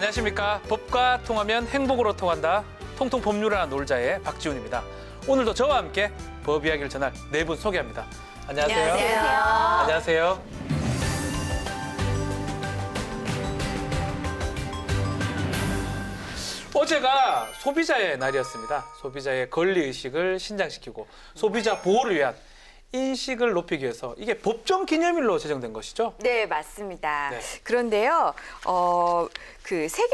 안녕하십니까. 법과 통하면 행복으로 통한다. 통통 법률하나 놀자의 박지훈입니다. 오늘도 저와 함께 법 이야기를 전할 네 분 소개합니다. 안녕하세요. 안녕하세요. 어제가 소비자의 날이었습니다. 소비자의 권리의식을 신장시키고 소비자 보호를 위한 인식을 높이기 위해서 이게 법정 기념일로 제정된 것이죠? 네, 맞습니다. 네. 그런데요, 그 세계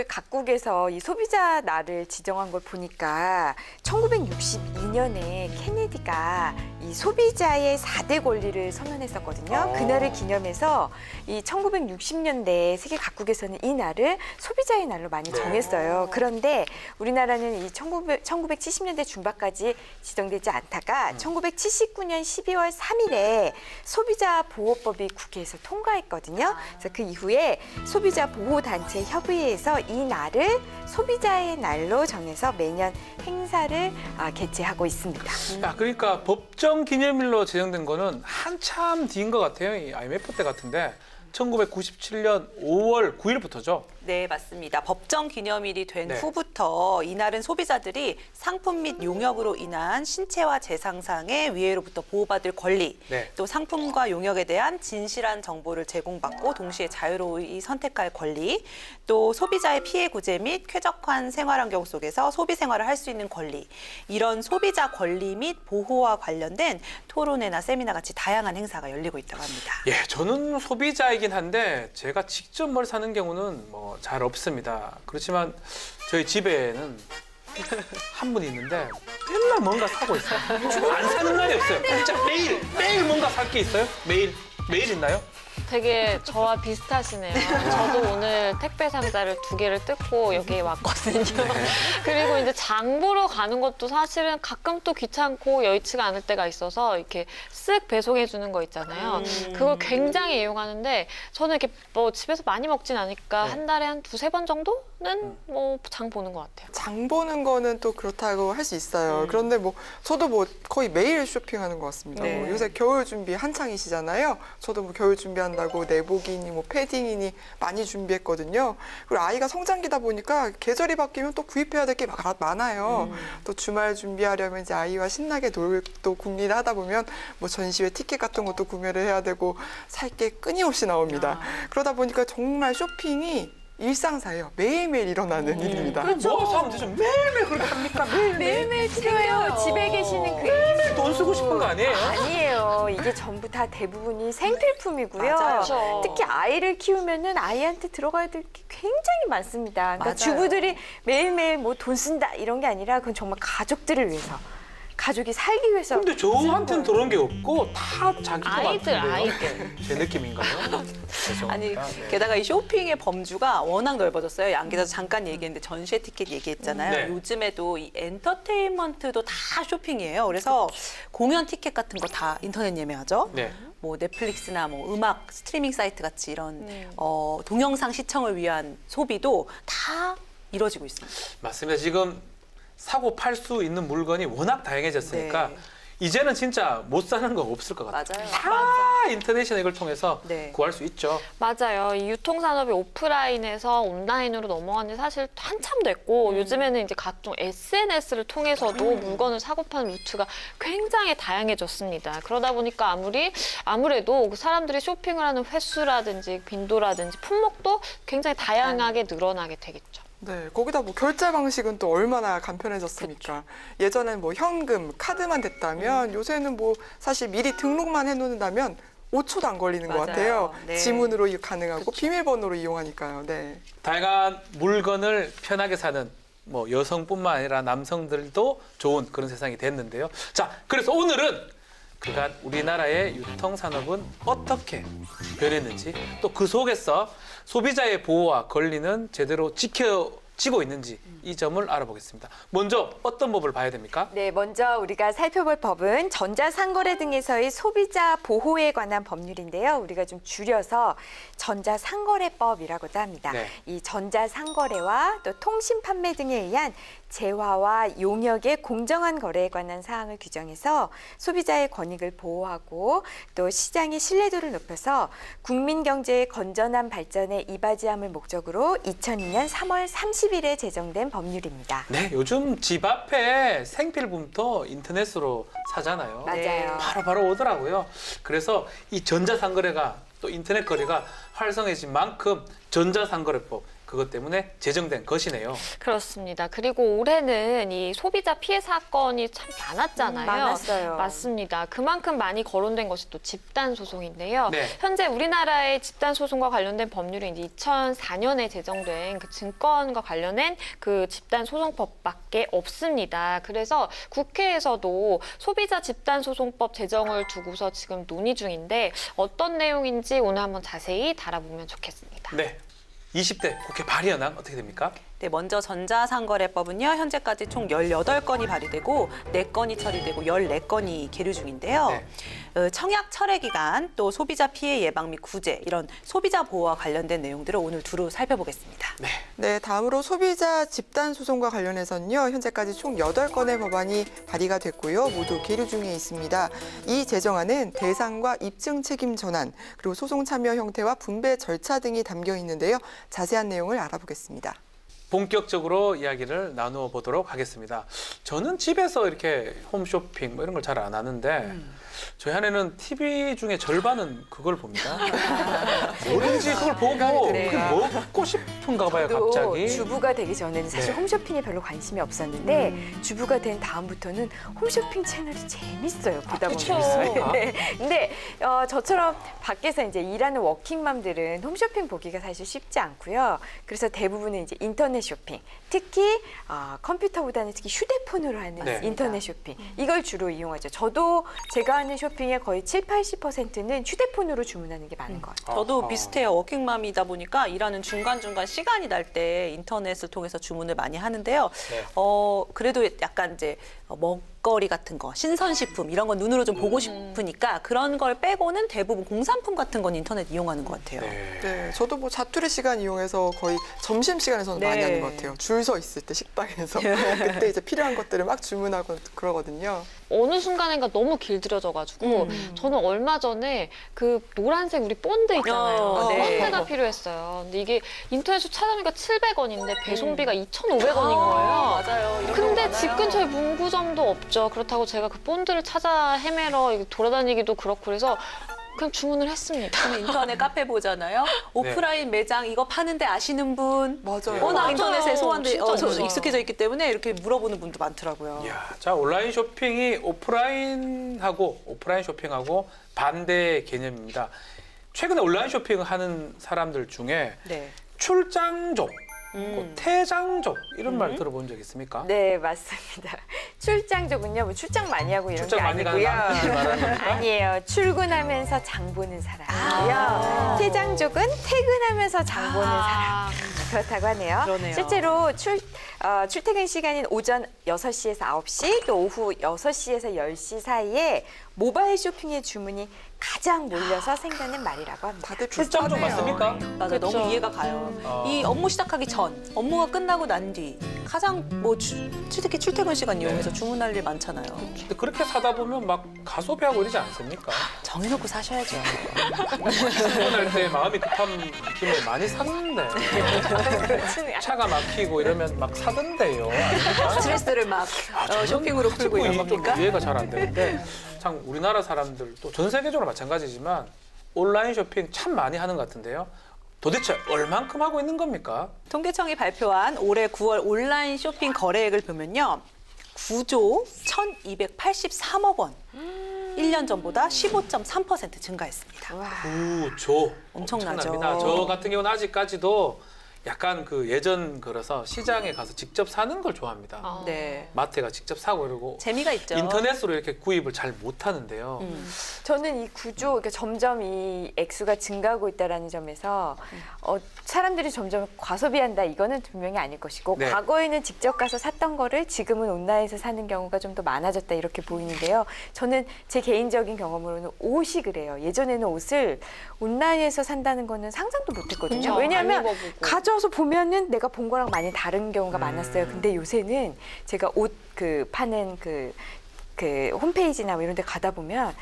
각국에서 이 소비자 날을 지정한 걸 보니까 1962년에 케네디가 이 소비자의 4대 권리를 선언했었거든요. 그날을 기념해서 이 1960년대 세계 각국에서는 이 날을 소비자의 날로 많이 정했어요. 그런데 우리나라는 이 1970년대 중반까지 지정되지 않다가 1979년 12월 3일에 소비자보호법이 국회에서 통과했거든요. 그래서 그 이후에 소비자보호단체 협의회에서 이 날을 소비자의 날로 정해서 매년 행사를 개최하고 있습니다. 그러니까 법정 기념일로 제정된 거는 한참 뒤인 것 같아요. 이 IMF 때 같은데 1997년 5월 9일부터죠. 네, 맞습니다. 법정 기념일이 된 네. 후부터 이날은 소비자들이 상품 및 용역으로 인한 신체와 재상상의 위해로부터 보호받을 권리, 네. 또 상품과 용역에 대한 진실한 정보를 제공받고 동시에 자유로이 선택할 권리, 또 소비자의 피해 구제 및 쾌적한 생활환경 속에서 소비 생활을 할 수 있는 권리, 이런 소비자 권리 및 보호와 관련된 토론회나 세미나 같이 다양한 행사가 열리고 있다고 합니다. 예, 저는 소비자이긴 한데 제가 직접 뭘 사는 경우는 뭐 잘 없습니다. 그렇지만 저희 집에는 한 분이 있는데 맨날 뭔가 사고 있어요. 안 사는 날이 없어요. 진짜 매일 뭔가 살 게 있어요. 매일 있나요? 되게 저와 비슷하시네요. 저도 오늘 택배 상자를 2개를 뜯고 여기에 왔거든요. 그리고 이제 장 보러 가는 것도 사실은 가끔 또 귀찮고 여의치가 않을 때가 있어서 이렇게 쓱 배송해 주는 거 있잖아요. 그걸 굉장히 이용하는데 저는 이렇게 뭐 집에서 많이 먹진 않으니까 네. 한 달에 한 2-3번 정도는 뭐 장 보는 것 같아요. 장 보는 거는 또 그렇다고 할 수 있어요. 그런데 뭐 저도 뭐 거의 매일 쇼핑하는 것 같습니다. 네. 뭐 요새 겨울 준비 한창이시잖아요. 저도 뭐 겨울 준비한다고 내복이니 뭐 패딩이니 많이 준비했거든요. 그리고 아이가 성장기다 보니까 계절이 바뀌면 또 구입해야 될 게 많아요. 또 주말 준비하려면 이제 아이와 신나게 또 궁리를 하다 보면 뭐 전시회 티켓 같은 것도 구매를 해야 되고 살 게 끊임없이 나옵니다. 그러다 보니까 정말 쇼핑이 일상사예요. 매일매일 일어나는 일입니다. 뭐 사면 되죠. 매일매일 그렇게 합니까? 매일매일 필요해요. 집에 계시는 그 매일 돈 쓰고 싶은 거 아니에요? 아니에요. 이게 전부 다 대부분이 생필품이고요. 맞아요. 특히 아이를 키우면은 아이한테 들어가야 될 게 굉장히 많습니다. 그러니까 맞아요. 주부들이 매일매일 뭐 돈 쓴다 이런 게 아니라 그건 정말 가족들을 위해서. 가족이 살기 위해서. 근데 저한테는 그런 게 없고 다 자기 거 아이들, 같은데요. 아이들. 제 느낌인가요? 아니, 죄송합니다. 네. 게다가 이 쇼핑의 범주가 워낙 넓어졌어요. 양 기자 잠깐 얘기했는데 전시회 티켓 얘기했잖아요. 네. 요즘에도 이 엔터테인먼트도 다 쇼핑이에요. 그래서 공연 티켓 같은 거 다 인터넷 예매하죠. 네. 뭐 넷플릭스나 뭐 음악 스트리밍 사이트 같이 이런 동영상 시청을 위한 소비도 다 이루어지고 있습니다. 맞습니다. 지금 사고 팔 수 있는 물건이 워낙 다양해졌으니까 네. 이제는 진짜 못 사는 거 없을 것 같아요. 맞아요. 다 인터넷이나 이걸 통해서 네. 구할 수 있죠. 맞아요. 이 유통산업이 오프라인에서 온라인으로 넘어간 지 사실 한참 됐고 요즘에는 이제 각종 SNS를 통해서도 물건을 사고 파는 루트가 굉장히 다양해졌습니다. 그러다 보니까 아무래도 그 사람들이 쇼핑을 하는 횟수라든지 빈도라든지 품목도 굉장히 다양하게 늘어나게 되겠죠. 네, 거기다 뭐 결제 방식은 또 얼마나 간편해졌습니까? 예전엔 뭐 현금, 카드만 됐다면 요새는 뭐 사실 미리 등록만 해놓는다면 5초도 안 걸리는 것 맞아요. 같아요. 네. 지문으로 가능하고 비밀번호로 이용하니까요. 네. 다양한 물건을 편하게 사는 뭐 여성뿐만 아니라 남성들도 좋은 그런 세상이 됐는데요. 자, 그래서 오늘은 그간 우리나라의 유통산업은 어떻게 변했는지 또 그 속에서 소비자의 보호와 권리는 제대로 지켜지고 지고 있는지 이 점을 알아보겠습니다. 먼저 어떤 법을 봐야 됩니까? 네, 먼저 우리가 살펴볼 법은 전자상거래 등에서의 소비자 보호에 관한 법률인데요. 우리가 좀 줄여서 전자상거래법이라고도 합니다. 네. 이 전자상거래와 또 통신 판매 등에 의한 재화와 용역의 공정한 거래에 관한 사항을 규정해서 소비자의 권익을 보호하고 또 시장의 신뢰도를 높여서 국민 경제의 건전한 발전에 이바지함을 목적으로 2002년 3월 30일에 제정된 법률입니다. 네, 요즘 집 앞에 생필품도 인터넷으로 사잖아요. 맞아요. 바로 오더라고요. 그래서 이 전자상거래가 또 인터넷 거래가 활성해진 만큼 전자상거래법 그것 때문에 제정된 것이네요. 그렇습니다. 그리고 올해는 이 소비자 피해 사건이 참 많았잖아요. 많았어요. 맞습니다. 그만큼 많이 거론된 것이 또 집단 소송인데요. 네. 현재 우리나라의 집단 소송과 관련된 법률이 이제 2004년에 제정된 그 증권과 관련된 그 집단 소송법밖에 없습니다. 그래서 국회에서도 소비자 집단 소송법 제정을 두고서 지금 논의 중인데 어떤 내용인지 오늘 한번 자세히 다뤄보면 좋겠습니다. 네. 20대 국회 발의현황 어떻게 됩니까? 네, 먼저 전자상거래법은요. 현재까지 총 18건이 발의되고 4건이 처리되고 14건이 계류 중인데요. 네. 청약 철회 기간, 또 소비자 피해 예방 및 구제 이런 소비자 보호와 관련된 내용들을 오늘 두루 살펴보겠습니다. 네. 네, 다음으로 소비자 집단 소송과 관련해서는요. 현재까지 총 8건의 법안이 발의가 됐고요. 모두 계류 중에 있습니다. 이 제정안은 대상과 입증 책임 전환, 그리고 소송 참여 형태와 분배 절차 등이 담겨 있는데요. 자세한 내용을 알아보겠습니다. 본격적으로 이야기를 나누어 보도록 하겠습니다. 저는 집에서 이렇게 홈쇼핑 뭐 이런 걸 잘 안 하는데 저희 아내는 TV 중에 절반은 그걸 봅니다. 뭐든지 그걸 보고 네. 그게 먹고 싶은가 봐요, 또 갑자기. 주부가 되기 전에는 사실 네. 홈쇼핑에 별로 관심이 없었는데 주부가 된 다음부터는 홈쇼핑 채널이 재밌어요. 보다 그쵸. 보면. 재밌어요. 네. 근데 저처럼 밖에서 이제 일하는 워킹맘들은 홈쇼핑 보기가 사실 쉽지 않고요. 그래서 대부분은 이제 인터넷 쇼핑, 특히 컴퓨터보다는 특히 휴대폰으로 하는 네. 인터넷 쇼핑 이걸 주로 이용하죠. 저도 제가 하는 쇼핑의 거의 80%는 휴대폰으로 주문하는 게 많은 것 같아요. 저도 아하. 비슷해요. 워킹맘이다 보니까 일하는 중간중간 시간이 날 때 인터넷을 통해서 주문을 많이 하는데요. 네. 그래도 약간 이제 먹거리 같은 거, 신선식품 이런 거 눈으로 좀 보고 싶으니까 그런 걸 빼고는 대부분 공산품 같은 건 인터넷 이용하는 것 같아요. 네. 네, 저도 뭐 자투리 시간 이용해서 거의 점심 시간에서는 많이 네. 하는 것 같아요. 줄 서 있을 때 식당에서 그때 이제 필요한 것들을 막 주문하고 그러거든요. 어느 순간인가 너무 길들여져가지고 저는 얼마 전에 그 노란색 우리 본드 있잖아요. 네. 본드가 필요했어요. 근데 이게 인터넷으로 찾아보니까 700원인데 배송비가 2,500원인 거예요. 맞아요. 이런 근데 거 집 많아요. 근처에 문구점도 없죠. 그렇다고 제가 그 본드를 찾아 헤매러 이렇게 돌아다니기도 그렇고 그래서 그냥 주문을 했습니다. 저는 인터넷 카페 보잖아요. 오프라인 매장 이거 파는데 아시는 분? 맞아요. 워낙 맞아요. 인터넷에 소환돼 진짜 없어요. 익숙해져 있기 때문에 이렇게 물어보는 분도 많더라고요. 이야, 자 온라인 쇼핑이 오프라인 쇼핑하고 반대 개념입니다. 최근에 온라인 쇼핑을 하는 사람들 중에 네. 출장족, 퇴장족 이런 말 들어본 적 있습니까? 네, 맞습니다. 출장족은요, 뭐 출장 많이 하고 이런 출장 게 많이 가는 아니고요. 남편을 말하는 겁니까? 아니에요. 출근하면서 장 보는 사람이고요. 퇴장족은 퇴근하면서 장 보는 사람. 그렇다고 하네요. 그러네요. 실제로 출퇴근 시간인 오전 6시에서 9시, 또 오후 6시에서 10시 사이에 모바일 쇼핑의 주문이 가장 몰려서 생겨난 말이라고 합니다. 다들 출장족 비슷하네요. 맞습니까? 맞아요. 그쵸. 너무 이해가 가요. 어. 이 업무 시작하기 전, 업무가 끝나고 난 뒤 가장 뭐 특히 출퇴근 시간 이용해서 주문할 일 많잖아요. 근데 그렇게 사다 보면 막 가소비하고 이러지 않습니까? 정해놓고 사셔야죠. 출근할 때 마음이 급한 느낌을 많이 샀는데 차가 막히고 이러면 막 사던데요. 아닙니까? 스트레스를 막 쇼핑으로 풀고 이런 좀 겁니까? 이해가 잘 안 되는데 참 우리나라 사람들 또 전 세계적으로 마찬가지지만 온라인 쇼핑 참 많이 하는 것 같은데요. 도대체 얼만큼 하고 있는 겁니까? 통계청이 발표한 올해 9월 온라인 쇼핑 거래액을 보면요. 9조 1,283억 원. 1년 전보다 15.3% 증가했습니다. 구조 엄청나죠. 엄청납니다. 저 같은 경우는 아직까지도 약간 그 예전 걸어서 시장에 가서 직접 사는 걸 좋아합니다. 어. 네. 마트에 가 직접 사고 이러고 재미가 있죠. 인터넷으로 이렇게 구입을 잘 못하는데요. 저는 이 구조, 그러니까 점점 이 액수가 증가하고 있다라는 점에서 사람들이 점점 과소비한다 이거는 분명히 아닐 것이고 네. 과거에는 직접 가서 샀던 거를 지금은 온라인에서 사는 경우가 좀 더 많아졌다 이렇게 보이는데요. 저는 제 개인적인 경험으로는 옷이 그래요. 예전에는 옷을 온라인에서 산다는 거는 상상도 못했거든요. 그쵸, 왜냐하면 안 입어보고. 가져와서 보면은 내가 본 거랑 많이 다른 경우가 많았어요. 근데 요새는 제가 옷 파는 그 홈페이지나 뭐 이런 데 가다 보면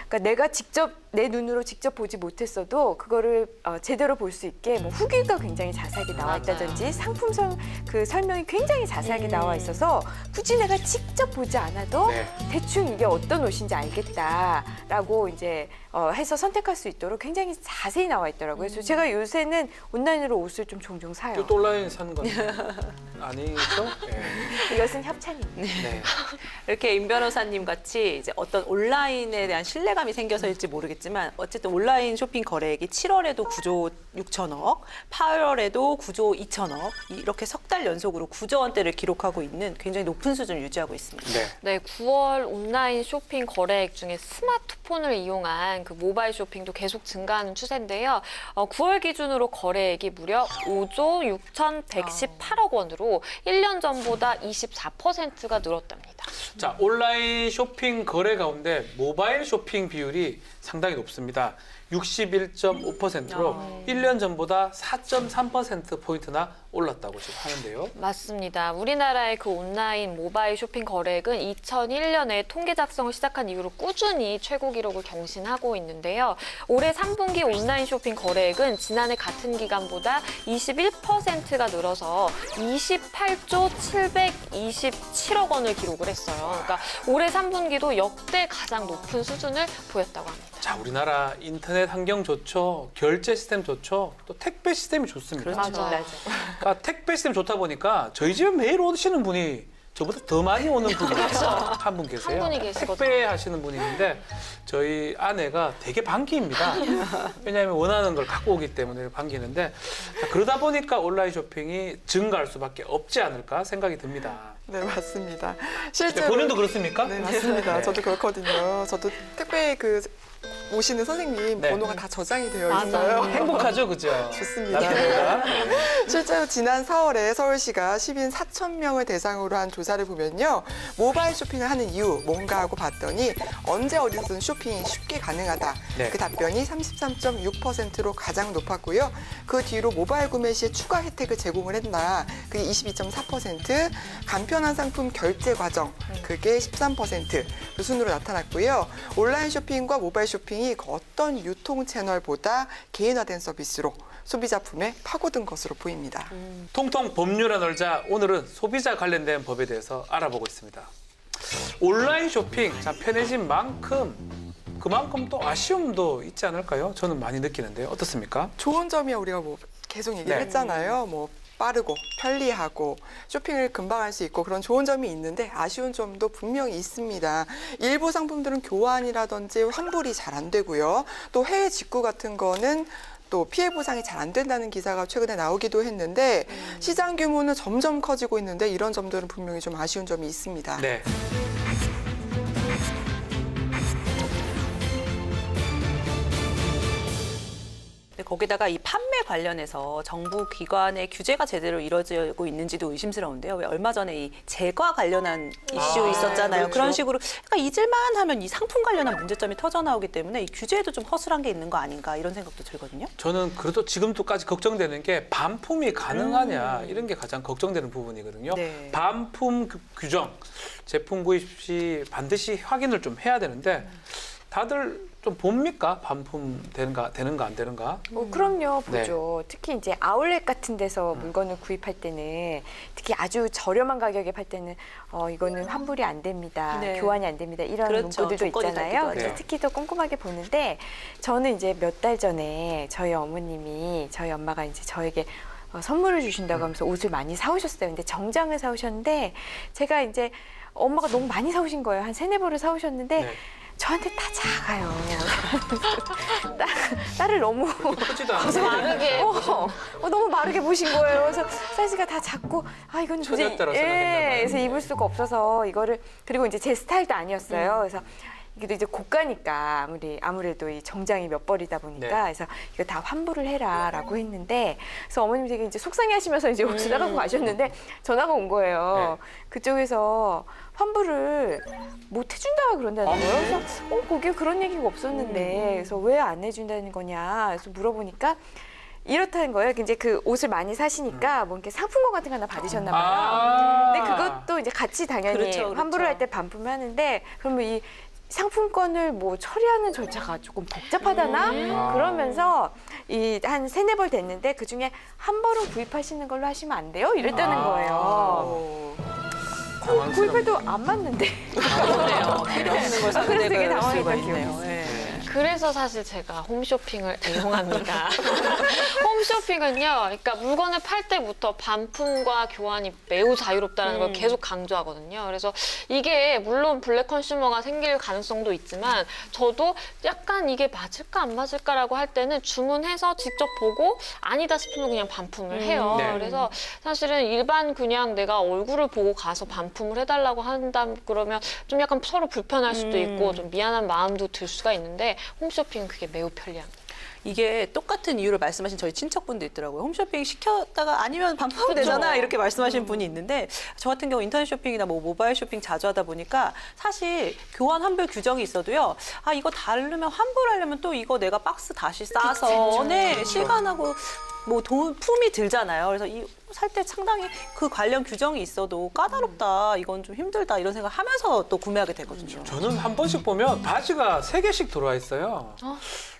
그러니까 내가 직접 내 눈으로 직접 보지 못했어도 그거를 제대로 볼 수 있게 뭐 후기가 굉장히 자세하게 나와 있다든지 상품 설명이 굉장히 자세하게 나와 있어서 굳이 내가 직접 보지 않아도 네. 대충 이게 어떤 옷인지 알겠다라고 이제 해서 선택할 수 있도록 굉장히 자세히 나와 있더라고요. 그래서 제가 요새는 온라인으로 옷을 좀 종종 사요. 또 온라인 사는 건 아니죠? 네. 이것은 협찬입니다. 네. 이렇게 임 변호사님 같이 이제 어떤 온라인에 대한 신뢰감이 생겨서일지 모르겠지만 어쨌든 온라인 쇼핑 거래액이 7월에도 9조 6천억, 8월에도 9조 2천억 이렇게 석 달 연속으로 9조 원대를 기록하고 있는 굉장히 높은 수준을 유지하고 있습니다. 네. 네, 9월 온라인 쇼핑 거래액 중에 스마트폰을 이용한 그 모바일 쇼핑도 계속 증가하는 추세인데요. 9월 기준으로 거래액이 무려 5조 6,118억 원으로 1년 전보다 24%가 늘었답니다. 자, 온라인 쇼핑 거래 가운데 모바일 쇼핑 비율이 상당히 높습니다. 61.5%로 1년 전보다 4.3%포인트나 올랐다고 지금 하는데요. 맞습니다. 우리나라의 그 온라인 모바일 쇼핑 거래액은 2001년에 통계 작성을 시작한 이후로 꾸준히 최고 기록을 경신하고 있는데요. 올해 3분기 온라인 쇼핑 거래액은 지난해 같은 기간보다 21%가 늘어서 28조 727억 원을 기록을 했어요. 그러니까 올해 3분기도 역대 가장 높은 수준을 보였다고 합니다. 자, 우리나라 인터넷 환경 좋죠. 결제 시스템 좋죠. 또 택배 시스템이 좋습니다. 맞아요. 그러니까 택배 시스템 좋다 보니까 저희 집에 매일 오시는 분이 저보다 더 많이 오는 분이 한 분 계세요. 한 분이 계시거든요. 택배 하시는 분이 있는데 저희 아내가 되게 반기입니다. 왜냐하면 원하는 걸 갖고 오기 때문에 반기는데 자, 그러다 보니까 온라인 쇼핑이 증가할 수밖에 없지 않을까 생각이 듭니다. 네, 맞습니다. 네, 실제로 본인도 그렇습니까? 네, 맞습니다. 네. 저도 그렇거든요. 저도 택배 오시는 선생님 네. 번호가 다 저장이 되어 맞아요. 있어요. 행복하죠, 그죠? 좋습니다. 남편보다. 실제로 지난 4월에 서울시가 시민 4천 명을 대상으로 한 조사를 보면요. 모바일 쇼핑을 하는 이유 뭔가 하고 봤더니 언제 어디서든 쇼핑이 쉽게 가능하다. 네. 그 답변이 33.6%로 가장 높았고요. 그 뒤로 모바일 구매 시에 추가 혜택을 제공을 했나. 그게 22.4%, 간편한 상품 결제 과정, 그게 13% 그 순으로 나타났고요. 온라인 쇼핑과 모바일 쇼핑이 어떤 유통 채널보다 개인화된 서비스로 소비자품에 파고든 것으로 보입니다. 통통 법률에 놀자 오늘은 소비자 관련된 법에 대해서 알아보고 있습니다. 온라인 쇼핑 참 편해진 만큼 그만큼 또 아쉬움도 있지 않을까요? 저는 많이 느끼는데요. 어떻습니까? 좋은 점이야 우리가 뭐 계속 얘기를 네. 했잖아요. 뭐 빠르고 편리하고 쇼핑을 금방 할 수 있고 그런 좋은 점이 있는데 아쉬운 점도 분명히 있습니다. 일부 상품들은 교환이라든지 환불이 잘 안 되고요. 또 해외 직구 같은 거는 또 피해 보상이 잘 안 된다는 기사가 최근에 나오기도 했는데 시장 규모는 점점 커지고 있는데 이런 점들은 분명히 좀 아쉬운 점이 있습니다. 네. 거기다가 이 판매 관련해서 정부 기관의 규제가 제대로 이루어지고 있는지도 의심스러운데요. 왜 얼마 전에 이 제과 관련한 이슈 있었잖아요. 그렇죠. 그런 식으로 약간 잊을만 하면 이 상품 관련한 문제점이 터져 나오기 때문에 이 규제에도 좀 허술한 게 있는 거 아닌가 이런 생각도 들거든요. 저는 그래도 지금도까지 걱정되는 게 반품이 가능하냐 이런 게 가장 걱정되는 부분이거든요. 네. 반품 규정, 제품 구입 시 반드시 확인을 좀 해야 되는데 다들 좀 봅니까? 반품 되는가 안 되는가? 그럼요, 보죠. 특히 이제 아울렛 같은 데서 물건을 구입할 때는 특히 아주 저렴한 가격에 팔 때는 이거는 환불이 안 됩니다. 네. 교환이 안 됩니다. 이런 그렇죠. 문구들도 조건이 있잖아요. 달기도 그래서 하죠. 특히 더 꼼꼼하게 보는데 저는 이제 몇 달 전에 저희 엄마가 이제 저에게 선물을 주신다고 하면서 옷을 많이 사오셨어요. 근데 정장을 사오셨는데 제가 이제 엄마가 너무 많이 사오신 거예요. 한 3-4벌을 사오셨는데 네. 저한테 다 작아요. 딸을 너무 크지도 않아요. 마르게 너무 마르게 보신 거예요. 그래서 사이즈가 다 작고 이건 도저히 처졌다라고 생각했나 봐요. 그래서 입을 수가 없어서 이거를 그리고 이제 제 스타일도 아니었어요. 그래서 이게 이제 고가니까 아무래도 이 정장이 몇 벌이다 보니까 네. 그래서 이거 다 환불을 해라라고 했는데 그래서 어머님 되게 이제 속상해하시면서 이제 옷을 나가고 가셨는데 전화가 온 거예요. 네. 그쪽에서 환불을 못 해준다 그런다는 아, 거예요. 그래서 거기에 그런 얘기가 없었는데 그래서 왜 안 해준다는 거냐 그래서 물어보니까 이렇다는 거예요. 이제 그 옷을 많이 사시니까 뭐 이렇게 상품권 같은 거 하나 받으셨나 봐요. 아. 근데 그것도 이제 같이 당연히 그렇죠. 환불을 할 때 반품을 하는데 그러면 이 상품권을 뭐 처리하는 절차가 조금 복잡하다나 그러면서 이 한 3-4벌 됐는데 그중에 한 벌은 구입하시는 걸로 하시면 안 돼요? 이랬다는 아. 거예요. 당황스럽네. 구입해도 안 맞는데. 그러네요. 필요 없는 걸 사는 그래서 되게 데가 당황했던 수가 기억이 있네요. 있어요. 예. 그래서 사실 제가 홈쇼핑을 애용합니다. 홈쇼핑은요, 그러니까 물건을 팔 때부터 반품과 교환이 매우 자유롭다는 걸 계속 강조하거든요. 그래서 이게 물론 블랙 컨슈머가 생길 가능성도 있지만 저도 약간 이게 맞을까 안 맞을까라고 할 때는 주문해서 직접 보고 아니다 싶으면 그냥 반품을 해요. 네. 그래서 사실은 일반 그냥 내가 얼굴을 보고 가서 반품을 해달라고 한다 그러면 좀 약간 서로 불편할 수도 있고 좀 미안한 마음도 들 수가 있는데 홈쇼핑은 그게 매우 편리합니다. 이게 똑같은 이유를 말씀하신 저희 친척분도 있더라고요. 홈쇼핑 시켰다가 아니면 반품하면 되잖아 이렇게 말씀하시는 분이 있는데 저 같은 경우 인터넷 쇼핑이나 뭐 모바일 쇼핑 자주 하다 보니까 사실 교환 환불 규정이 있어도요. 이거 다르면 환불하려면 또 이거 내가 박스 다시 싸서 네, 실관하고 뭐 품이 들잖아요. 그래서 살 때 상당히 그 관련 규정이 있어도 까다롭다, 이건 좀 힘들다 이런 생각하면서 또 구매하게 되거든요. 저는 한 번씩 보면 바지가 3개씩 들어와 있어요.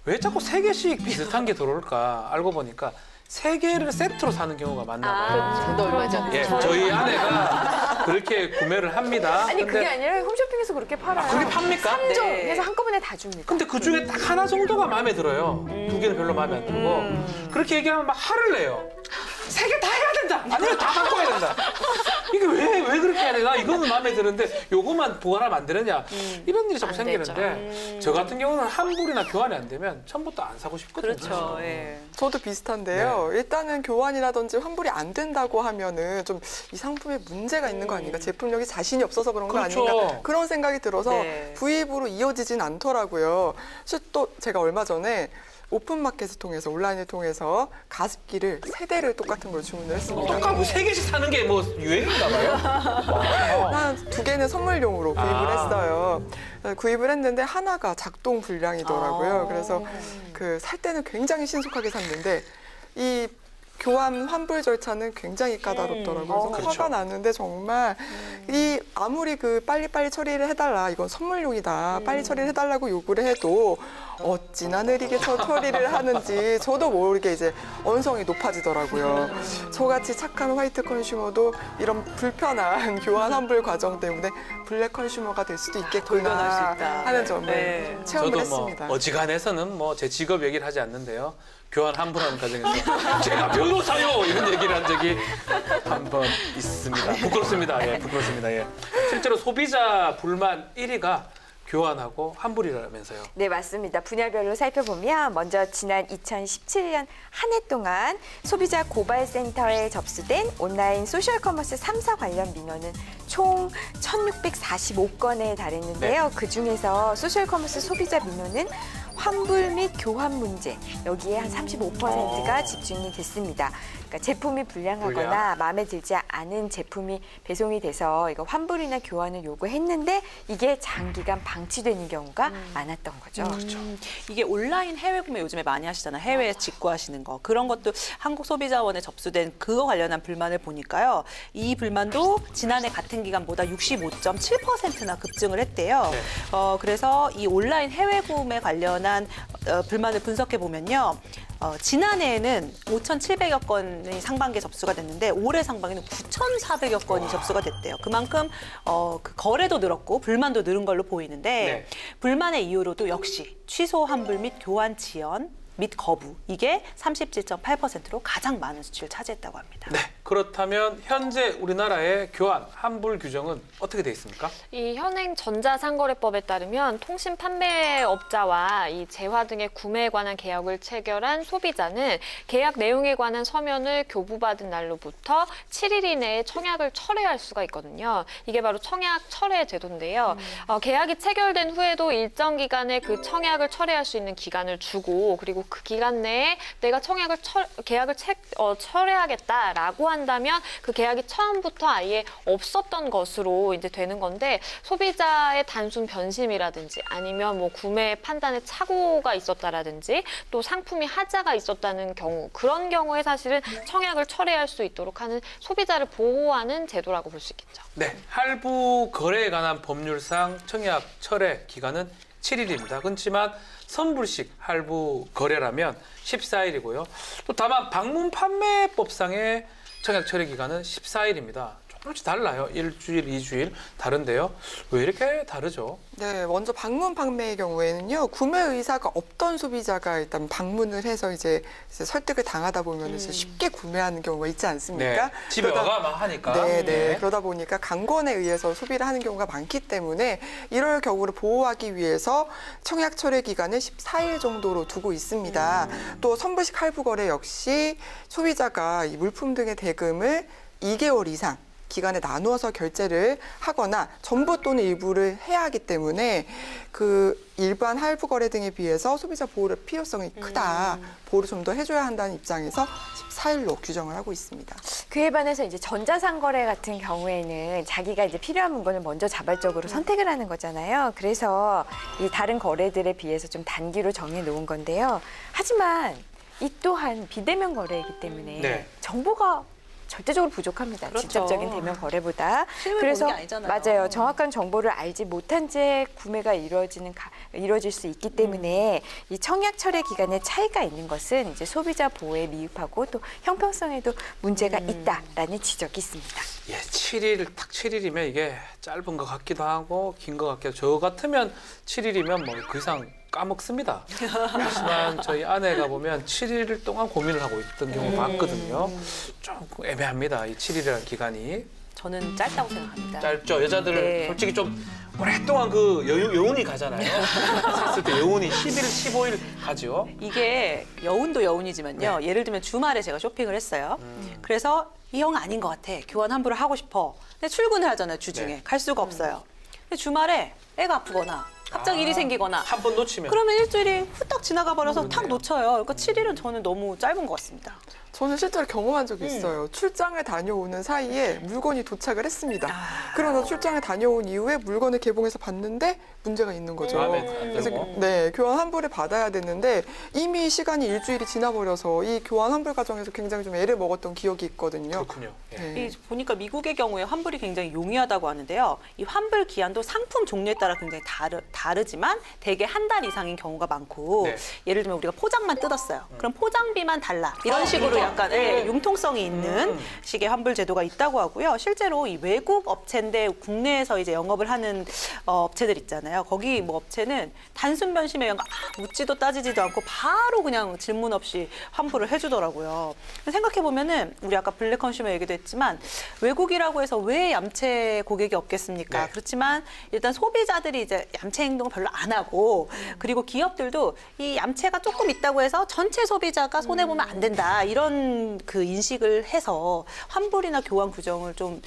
왜 자꾸 3개씩 비슷한 게 들어올까 알고 보니까 3개를 세트로 사는 경우가 많나 봐요. 저도 얼마 전에. 예, 저희 아내가 그렇게 구매를 합니다. 아니 그게 근데 아니라 홈쇼핑에서 그렇게 팔아요. 그게 팝니까? 3종 네. 해서 한꺼번에 다 줍니다. 근데 그 중에 딱 하나 정도가 마음에 들어요. 2개는 별로 마음에 안 들고. 그렇게 얘기하면 막 화를 내요. 3개 다 해야 된다. 아니면 다 바꿔야 된다. 이게 왜 그렇게 해야 되나? 이거는 마음에 드는데 요것만 보완하면 안 되느냐? 이런 일이 자꾸 안 되죠. 생기는데 저 같은 경우는 환불이나 교환이 안 되면 처음부터 안 사고 싶거든요. 그렇죠. 예. 저도 비슷한데요. 일단은 교환이라든지 환불이 안 된다고 하면은 좀 이 상품에 문제가 있는 거 아닌가, 제품력이 자신이 없어서 그런 거 그렇죠. 아닌가 그런 생각이 들어서 네. 구입으로 이어지진 않더라고요. 그래서 또 제가 얼마 전에 오픈마켓을 통해서 온라인을 통해서 가습기를 3대를 똑같은 걸 주문을 했습니다. 아까 뭐 3개씩 사는 게 뭐 유행인가 봐요. 한 2개는 선물용으로 구입을 아. 했어요. 구입을 했는데 하나가 작동 불량이더라고요. 그래서 그 살 때는 굉장히 신속하게 샀는데 이 교환 환불 절차는 굉장히 까다롭더라고요. 그래서 그렇죠. 화가 나는데 정말 이 아무리 그 빨리빨리 처리를 해달라, 이건 선물용이다, 빨리 처리를 해달라고 요구를 해도 어찌나 느리게 처리를 하는지 저도 모르게 이제 언성이 높아지더라고요. 저같이 착한 화이트 컨슈머도 이런 불편한 교환 환불 과정 때문에 블랙 컨슈머가 될 수도 돌변할 있겠구나 수 있다. 하는 점을 네. 체험을 저도 했습니다. 뭐 어지간해서는 뭐 제 직업 얘기를 하지 않는데요. 교환 환불하는 과정에서 제가 변호사요 이런 얘기를 한 적이 한 번 있습니다. 부끄럽습니다. 예, 부끄럽습니다. 예. 실제로 소비자 불만 1위가 교환하고 환불이라면서요. 네, 맞습니다. 분야별로 살펴보면 먼저 지난 2017년 한 해 동안 소비자 고발센터에 접수된 온라인 소셜 커머스 3사 관련 민원은 총 1,645건에 달했는데요. 그중에서 소셜 커머스 소비자 민원은 환불 및 교환 문제, 여기에 한 35%가 집중이 됐습니다. 그러니까 제품이 불량하거나 마음에 들지 않은 제품이 배송이 돼서 이거 환불이나 교환을 요구했는데 이게 장기간 방치되는 경우가 많았던 거죠. 이게 온라인 해외 구매 요즘에 많이 하시잖아요. 해외에 직구하시는 거. 그런 것도 한국소비자원에 접수된 그거 관련한 불만을 보니까요. 이 불만도 지난해 같은 기간보다 65.7%나 급증을 했대요. 네. 그래서 이 온라인 해외 구매 관련한 불만을 분석해 보면요. 지난해에는 5,700여 건이 상반기에 접수가 됐는데 올해 상반기는 9,400여 건이 접수가 됐대요. 그만큼 그 거래도 늘었고 불만도 늘은 걸로 보이는데 네. 불만의 이유로도 역시 취소 환불 및 교환 지연 및 거부 이게 37.8%로 가장 많은 수치를 차지했다고 합니다. 네. 그렇다면 현재 우리나라의 교환 환불 규정은 어떻게 돼 있습니까? 이 현행 전자상거래법에 따르면 통신 판매업자와 이 재화 등의 구매에 관한 계약을 체결한 소비자는 계약 내용에 관한 서면을 교부받은 날로부터 7일 이내에 청약을 철회할 수가 있거든요. 이게 바로 청약 철회 제도인데요. 계약이 체결된 후에도 일정 기간에 그 청약을 철회할 수 있는 기간을 주고 그리고 그 기간 내에 내가 계약을 철회하겠다라고 한다면 그 계약이 처음부터 아예 없었던 것으로 이제 되는 건데 소비자의 단순 변심이라든지 아니면 뭐 구매 판단에 착오가 있었다라든지 또 상품이 하자가 있었다는 경우 그런 경우에 사실은 청약을 철회할 수 있도록 하는 소비자를 보호하는 제도라고 볼 수 있겠죠. 네. 할부 거래에 관한 법률상 청약 철회 기간은 7일입니다. 그렇지만 선불식 할부 거래라면 14일이고요. 또 다만 방문 판매법상의 청약 철회 기간은 14일입니다. 조금씩 달라요. 일주일, 2주일 다른데요. 왜 이렇게 다르죠? 네, 먼저 방문 판매의 경우에는요, 구매 의사가 없던 소비자가 일단 방문을 해서 이제 설득을 당하다 보면 이제 쉽게 구매하는 경우가 있지 않습니까? 네. 집에 와가 막 하니까. 네. 그러다 보니까 강권에 의해서 소비를 하는 경우가 많기 때문에 이럴 경우를 보호하기 위해서 청약 철회 기간을 14일 정도로 두고 있습니다. 또 선불식 할부 거래 역시 소비자가 이 물품 등의 대금을 2개월 이상 기간에 나누어서 결제를 하거나 전부 또는 일부를 해야 하기 때문에 그 일반 할부 거래 등에 비해서 소비자 보호의 필요성이 크다. 보호를 좀 더 해줘야 한다는 입장에서 14일로 규정을 하고 있습니다. 그에 반해서 이제 전자상거래 같은 경우에는 자기가 이제 필요한 물건을 먼저 자발적으로 선택을 하는 거잖아요. 그래서 이 다른 거래들에 비해서 좀 단기로 정해 놓은 건데요. 하지만 이 또한 비대면 거래이기 때문에 네. 정보가 절대적으로 부족합니다. 그렇죠. 직접적인 대면 거래보다. 실물 그래서 보는 게 아니잖아요. 맞아요. 정확한 정보를 알지 못한 채 구매가 이루어질 수 있기 때문에 이 청약 철회 기간의 차이가 있는 것은 이제 소비자 보호에 미흡하고 또 형평성에도 문제가 있다라는 지적이 있습니다. 예, 7일, 딱 7일이면 이게 짧은 것 같기도 하고 긴 것 같기도 하고 저 같으면 7일이면 뭐 그 이상 까먹습니다. 하지만 저희 아내가 보면 7일 동안 고민을 하고 있던 경우 봤거든요. 조금 애매합니다. 이 7일이라는 기간이. 저는 짧다고 생각합니다. 짧죠. 여자들 네. 솔직히 좀 오랫동안 그 여운이 가잖아요. 샀을 때 여운이 10일, 15일 가죠. 이게 여운도 여운이지만요. 네. 예를 들면 주말에 제가 쇼핑을 했어요. 그래서 이 형 아닌 것 같아. 교환 환불을 하고 싶어. 근데 출근을 하잖아요. 주중에. 네. 갈 수가 없어요. 근데 주말에 애가 아프거나 갑자기 일이 생기거나 한 번 놓치면. 그러면 일주일이 후딱 지나가 버려서 탁 그렇네요. 놓쳐요. 그러니까 7일은 저는 너무 짧은 것 같습니다. 저는 실제로 경험한 적이 있어요. 출장을 다녀오는 사이에 물건이 도착을 했습니다. 그러나 출장을 다녀온 이후에 물건을 개봉해서 봤는데 문제가 있는 거죠. 마음에 안 그래서 들고. 네, 교환 환불을 받아야 됐는데 이미 시간이 일주일이 지나버려서 이 교환 환불 과정에서 굉장히 좀 애를 먹었던 기억이 있거든요. 그렇군요. 예. 네. 이 보니까 미국의 경우에 환불이 굉장히 용이하다고 하는데요. 이 환불 기한도 상품 종류에 따라 굉장히 다르지만 대개 한 달 이상인 경우가 많고 네. 예를 들면 우리가 포장만 뜯었어요. 그럼 포장비만 달라. 이런 식으로 약간 융통성이 있는 식의 환불 제도가 있다고 하고요. 실제로 이 외국 업체인데 국내에서 이제 영업을 하는 업체들 있잖아요. 거기 뭐 업체는 단순 변심에 의한 묻지도 따지지도 않고 바로 그냥 질문 없이 환불을 해주더라고요. 생각해 보면은 우리 아까 블랙 컨슈머 얘기도 했지만 외국이라고 해서 왜 얌체 고객이 없겠습니까? 네. 그렇지만 일단 소비자들이 이제 얌체 행동을 별로 안 하고 그리고 기업들도 이 얌체가 조금 있다고 해서 전체 소비자가 손해 보면 안 된다 이런 그 인식을 해서 환불이나 교환 규정을 좀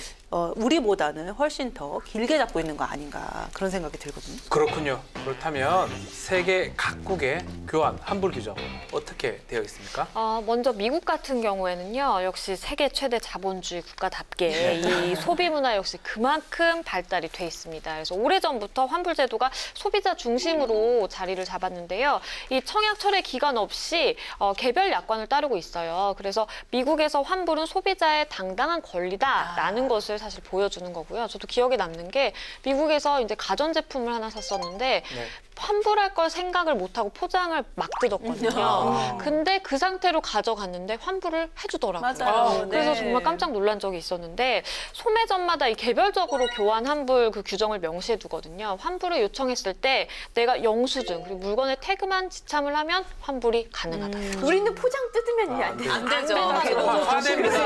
우리보다는 훨씬 더 길게 잡고 있는 거 아닌가 그런 생각이 들거든요. 그렇군요. 그렇다면 세계 각국의 교환 환불 규정 어떻게 되어 있습니까? 먼저 미국 같은 경우에는요, 역시 세계 최대 자본주의 국가답게 이 소비 문화 역시 그만큼 발달이 돼 있습니다. 그래서 오래전부터 환불 제도가 소비자 중심으로 자리를 잡았는데요. 이 청약 철회 기간 없이 개별 약관을 따르고 있어요. 그래서 미국에서 환불은 소비자의 당당한 권리다라는 것을 사실 보여주는 거고요. 저도 기억에 남는 게 미국에서 이제 가전제품을 하나 샀었는데 네. 환불할 걸 생각을 못하고 포장을 막 뜯었거든요. 아. 근데 그 상태로 가져갔는데 환불을 해주더라고요. 맞아요. 그래서 네. 정말 깜짝 놀란 적이 있었는데 소매점마다 이 개별적으로 교환 환불 그 규정을 명시해 두거든요. 환불을 요청했을 때 내가 영수증 그리고 물건의 태그만 지참을 하면 환불이 가능하다. 우리는 포장 뜯으면 이게 안 돼. 안 되죠. 안 됩니다.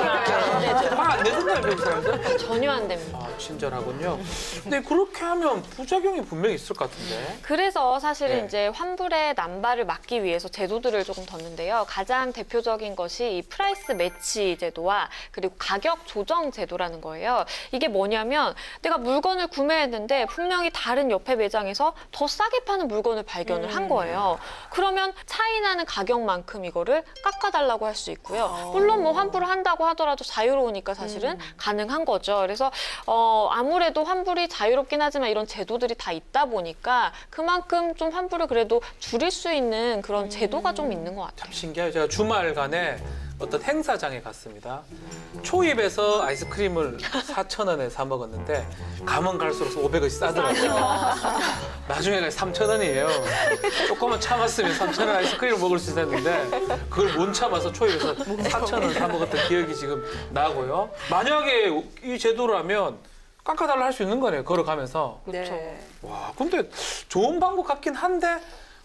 화안 내던가요, 미국 사람들? 전혀 안 됩니다. 아, 친절하군요. 근데 그렇게 하면 부작용이 분명히 있을 것 같은데. 그래서 사실은 네. 이제 환불의 남발을 막기 위해서 제도들을 조금 뒀는데요. 가장 대표적인 것이 이 프라이스 매치 제도와 그리고 가격 조정 제도라는 거예요. 이게 뭐냐면 내가 물건을 구매했는데 분명히 다른 옆에 매장에서 더 싸게 파는 물건을 발견을 한 거예요. 그러면 차이 나는 가격만큼 이거를 깎아달라고 할 수 있고요. 물론 뭐 환불을 한다고 하더라도 자유로우니까 사실은 가능한 거죠. 그래서 아무래도 환불이 자유롭긴 하지만 이런 제도들이 다 있다 보니까 그만큼 좀 환불을 그래도 줄일 수 있는 그런 제도가 좀 있는 것 같아요. 참 신기해요. 제가 주말간에 어떤 행사장에 갔습니다. 초입에서 아이스크림을 4,000원에 사 먹었는데 가면 갈수록 500원이 싸더라고요. 나중에 3,000원이에요. 조금만 참았으면 3,000원 아이스크림을 먹을 수 있었는데 그걸 못 참아서 초입에서 4,000원 사 먹었던 기억이 지금 나고요. 만약에 이 제도라면 깎아달라 할 수 있는 거네요. 걸어가면서. 네. 와, 근데 좋은 방법 같긴 한데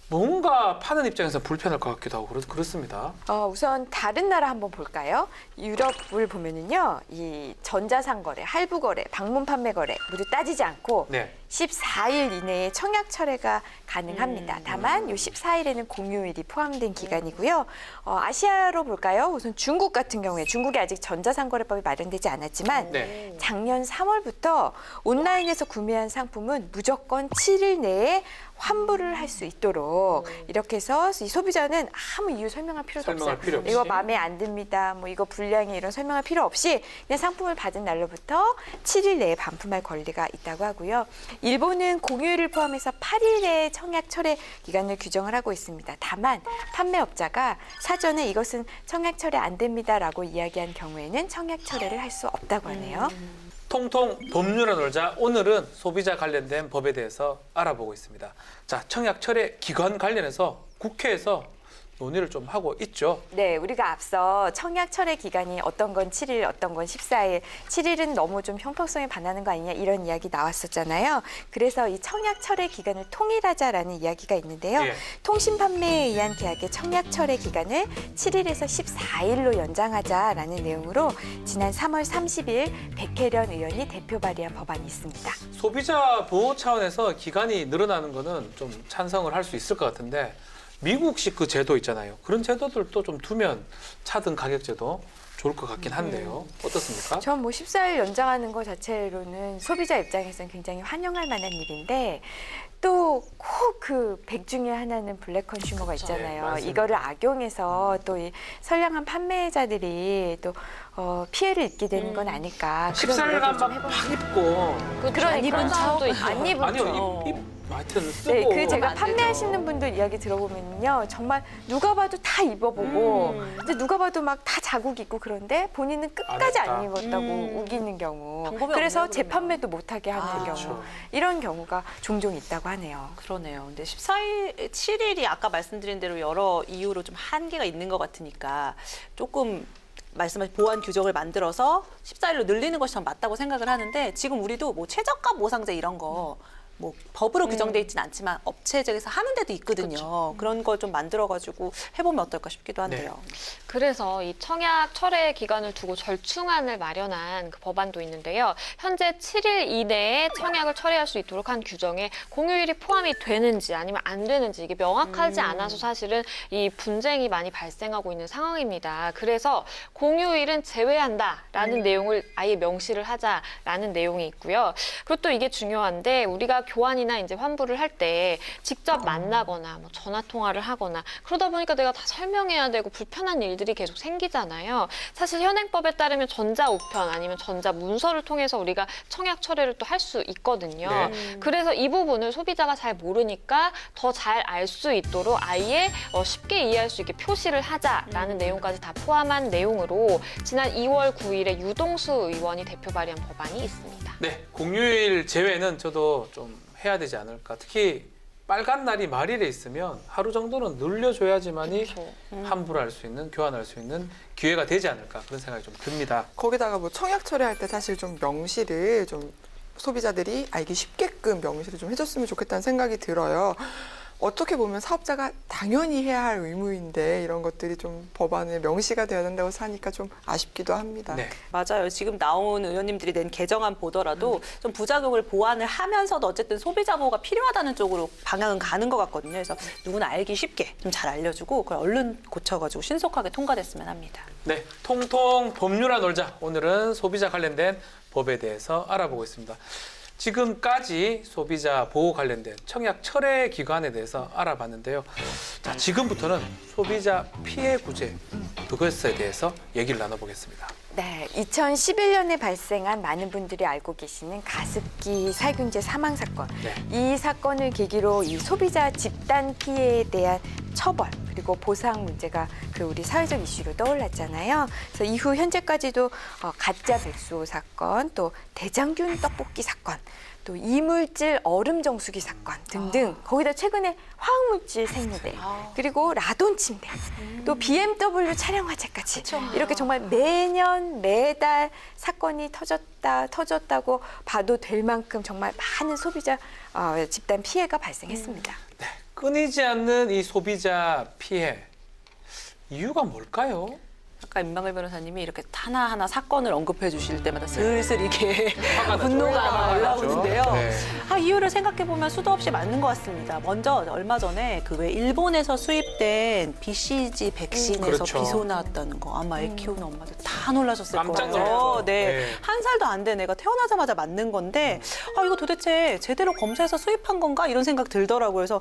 뭔가 파는 입장에서 불편할 것 같기도 하고 그렇습니다. 우선 다른 나라 한번 볼까요? 유럽을 보면은요, 이 전자상거래, 할부거래, 방문 판매거래 모두 따지지 않고 네. 14일 이내에 청약 철회가 가능합니다. 다만 이 14일에는 공휴일이 포함된 기간이고요. 아시아로 볼까요? 우선 중국 같은 경우에 중국이 아직 전자상거래법이 마련되지 않았지만 네. 작년 3월부터 온라인에서 구매한 상품은 무조건 7일 내에 환불을 할 수 있도록 이렇게 해서 이 소비자는 아무 이유 설명할 필요도 설명할 없어요. 필요 없이. 이거 마음에 안 듭니다. 뭐 이거 불량이 이런 설명할 필요 없이 그냥 상품을 받은 날로부터 7일 내에 반품할 권리가 있다고 하고요. 일본은 공휴일을 포함해서 8일의 청약 철회 기간을 규정을 하고 있습니다. 다만 판매업자가 사전에 이것은 청약 철회 안 됩니다라고 이야기한 경우에는 청약 철회를 할 수 없다고 하네요. 통통 법률에 놀자 오늘은 소비자 관련된 법에 대해서 알아보고 있습니다. 자, 청약 철회 기간 관련해서 국회에서 논의를 좀 하고 있죠. 네, 우리가 앞서 청약 철회 기간이 어떤 건 7일, 어떤 건 14일. 7일은 너무 좀 형평성에 반하는 거 아니냐 이런 이야기 나왔었잖아요. 그래서 이 청약 철회 기간을 통일하자라는 이야기가 있는데요. 예. 통신 판매에 의한 계약의 청약 철회 기간을 7일에서 14일로 연장하자라는 내용으로 지난 3월 30일 백혜련 의원이 대표 발의한 법안이 있습니다. 소비자 보호 차원에서 기간이 늘어나는 거는 좀 찬성을 할 수 있을 것 같은데 미국식 그 제도 있잖아요. 그런 제도들도 좀 두면 차등 가격 제도 좋을 것 같긴 한데요. 어떻습니까? 전 뭐 14일 연장하는 것 자체로는 소비자 입장에서는 굉장히 환영할 만한 일인데 또 꼭 그 백 중에 하나는 블랙 컨슈머가 네, 있잖아요. 맞습니다. 이거를 악용해서 또 이 선량한 판매자들이 또 피해를 입게 되는 건 아닐까. 그런 14일간 우려도 좀 막 입고 그러니까 입은 사람도 있고. 안 입은 아니요, 하여튼 쓰고 네, 그 제가 안 되죠. 판매하시는 분들 이야기 들어보면요, 정말 누가 봐도 다 입어보고, 근데 누가 봐도 막 다 자국 있고 그런데 본인은 끝까지 안 안 했다. 입었다고 우기는 경우, 방법이 그래서 없네요, 그러면. 재판매도 못하게 하는 경우, 그렇죠. 이런 경우가 종종 있다고 하네요. 그러네요. 근데 14일, 7일이 아까 말씀드린 대로 여러 이유로 좀 한계가 있는 것 같으니까 조금 말씀하신 보완 규정을 만들어서 14일로 늘리는 것이 전 맞다고 생각을 하는데 지금 우리도 뭐 최저가 보상제 이런 거 뭐 법으로 규정돼 있지는 않지만 업체에서 하는 데도 있거든요. 그런 걸 좀 만들어가지고 해보면 어떨까 싶기도 한데요. 그래서 이 청약 철회 기간을 두고 절충안을 마련한 그 법안도 있는데요. 현재 7일 이내에 청약을 철회할 수 있도록 한 규정에 공휴일이 포함이 되는지 아니면 안 되는지 이게 명확하지 않아서 사실은 이 분쟁이 많이 발생하고 있는 상황입니다. 그래서 공휴일은 제외한다라는 내용을 아예 명시를 하자라는 내용이 있고요. 그리고 또 이게 중요한데 우리가 교환이나 이제 환불을 할 때 직접 만나거나 뭐 전화 통화를 하거나 그러다 보니까 내가 다 설명해야 되고 불편한 일들이 계속 생기잖아요. 사실 현행법에 따르면 전자우편 아니면 전자문서를 통해서 우리가 청약 철회를 또 할 수 있거든요. 네. 그래서 이 부분을 소비자가 잘 모르니까 더 잘 알 수 있도록 아예 쉽게 이해할 수 있게 표시를 하자라는 내용까지 다 포함한 내용으로 지난 2월 9일에 유동수 의원이 대표 발의한 법안이 있습니다. 네, 공휴일 제외는 저도 좀 해야 되지 않을까. 특히 빨간 날이 말일에 있으면 하루 정도는 늘려줘야지만이 그렇죠. 환불할 수 있는, 교환할 수 있는 기회가 되지 않을까 그런 생각이 좀 듭니다. 거기다가 뭐 청약 처리할 때 사실 좀 명시를 좀 소비자들이 알기 쉽게끔 명시를 좀 해줬으면 좋겠다는 생각이 들어요. 어떻게 보면 사업자가 당연히 해야 할 의무인데 이런 것들이 좀 법안에 명시가 되어야 된다고 하니까 좀 아쉽기도 합니다. 네. 맞아요. 지금 나온 의원님들이 낸 개정안 보더라도 좀 부작용을 보완을 하면서도 어쨌든 소비자 보호가 필요하다는 쪽으로 방향은 가는 것 같거든요. 그래서 누구나 알기 쉽게 좀 잘 알려주고 그걸 얼른 고쳐가지고 신속하게 통과됐으면 합니다. 네, 통통 법률아 놀자. 오늘은 소비자 관련된 법에 대해서 알아보고 있습니다. 지금까지 소비자 보호 관련된 청약 철회 기관에 대해서 알아봤는데요. 자, 지금부터는 소비자 피해 구제 그것에 대해서 얘기를 나눠보겠습니다. 네, 2011년에 발생한 많은 분들이 알고 계시는 가습기 살균제 사망 사건. 네. 이 사건을 계기로 이 소비자 집단 피해에 대한 처벌 그리고 보상 문제가 그 우리 사회적 이슈로 떠올랐잖아요. 그래서 이후 현재까지도 가짜 백수호 사건, 또 대장균 떡볶이 사건, 또 이물질 얼음 정수기 사건 등등 거기다 최근에 화학물질 생리대 그리고 라돈 침대 또 BMW 차량 화재까지 이렇게 정말 매년 매달 사건이 터졌다고 봐도 될 만큼 정말 많은 소비자 집단 피해가 발생했습니다. 네, 끊이지 않는 이 소비자 피해 이유가 뭘까요? 아까 임방글 변호사님이 이렇게 하나하나 사건을 언급해 주실 때마다 슬슬 이게 화가 나죠. 분노가 화가 올라오는데요. 나죠. 네. 이유를 생각해 보면 수도 없이 맞는 것 같습니다. 먼저 얼마 전에 그 왜 일본에서 수입된 BCG 백신에서 그렇죠. 비소 나왔다는 거 아마 애 키우는 엄마들 다 놀라셨을 깜짝 거예요. 놀랐죠. 네. 네. 한 살도 안 된 애가 태어나자마자 맞는 건데 이거 도대체 제대로 검사해서 수입한 건가 이런 생각 들더라고요. 그래서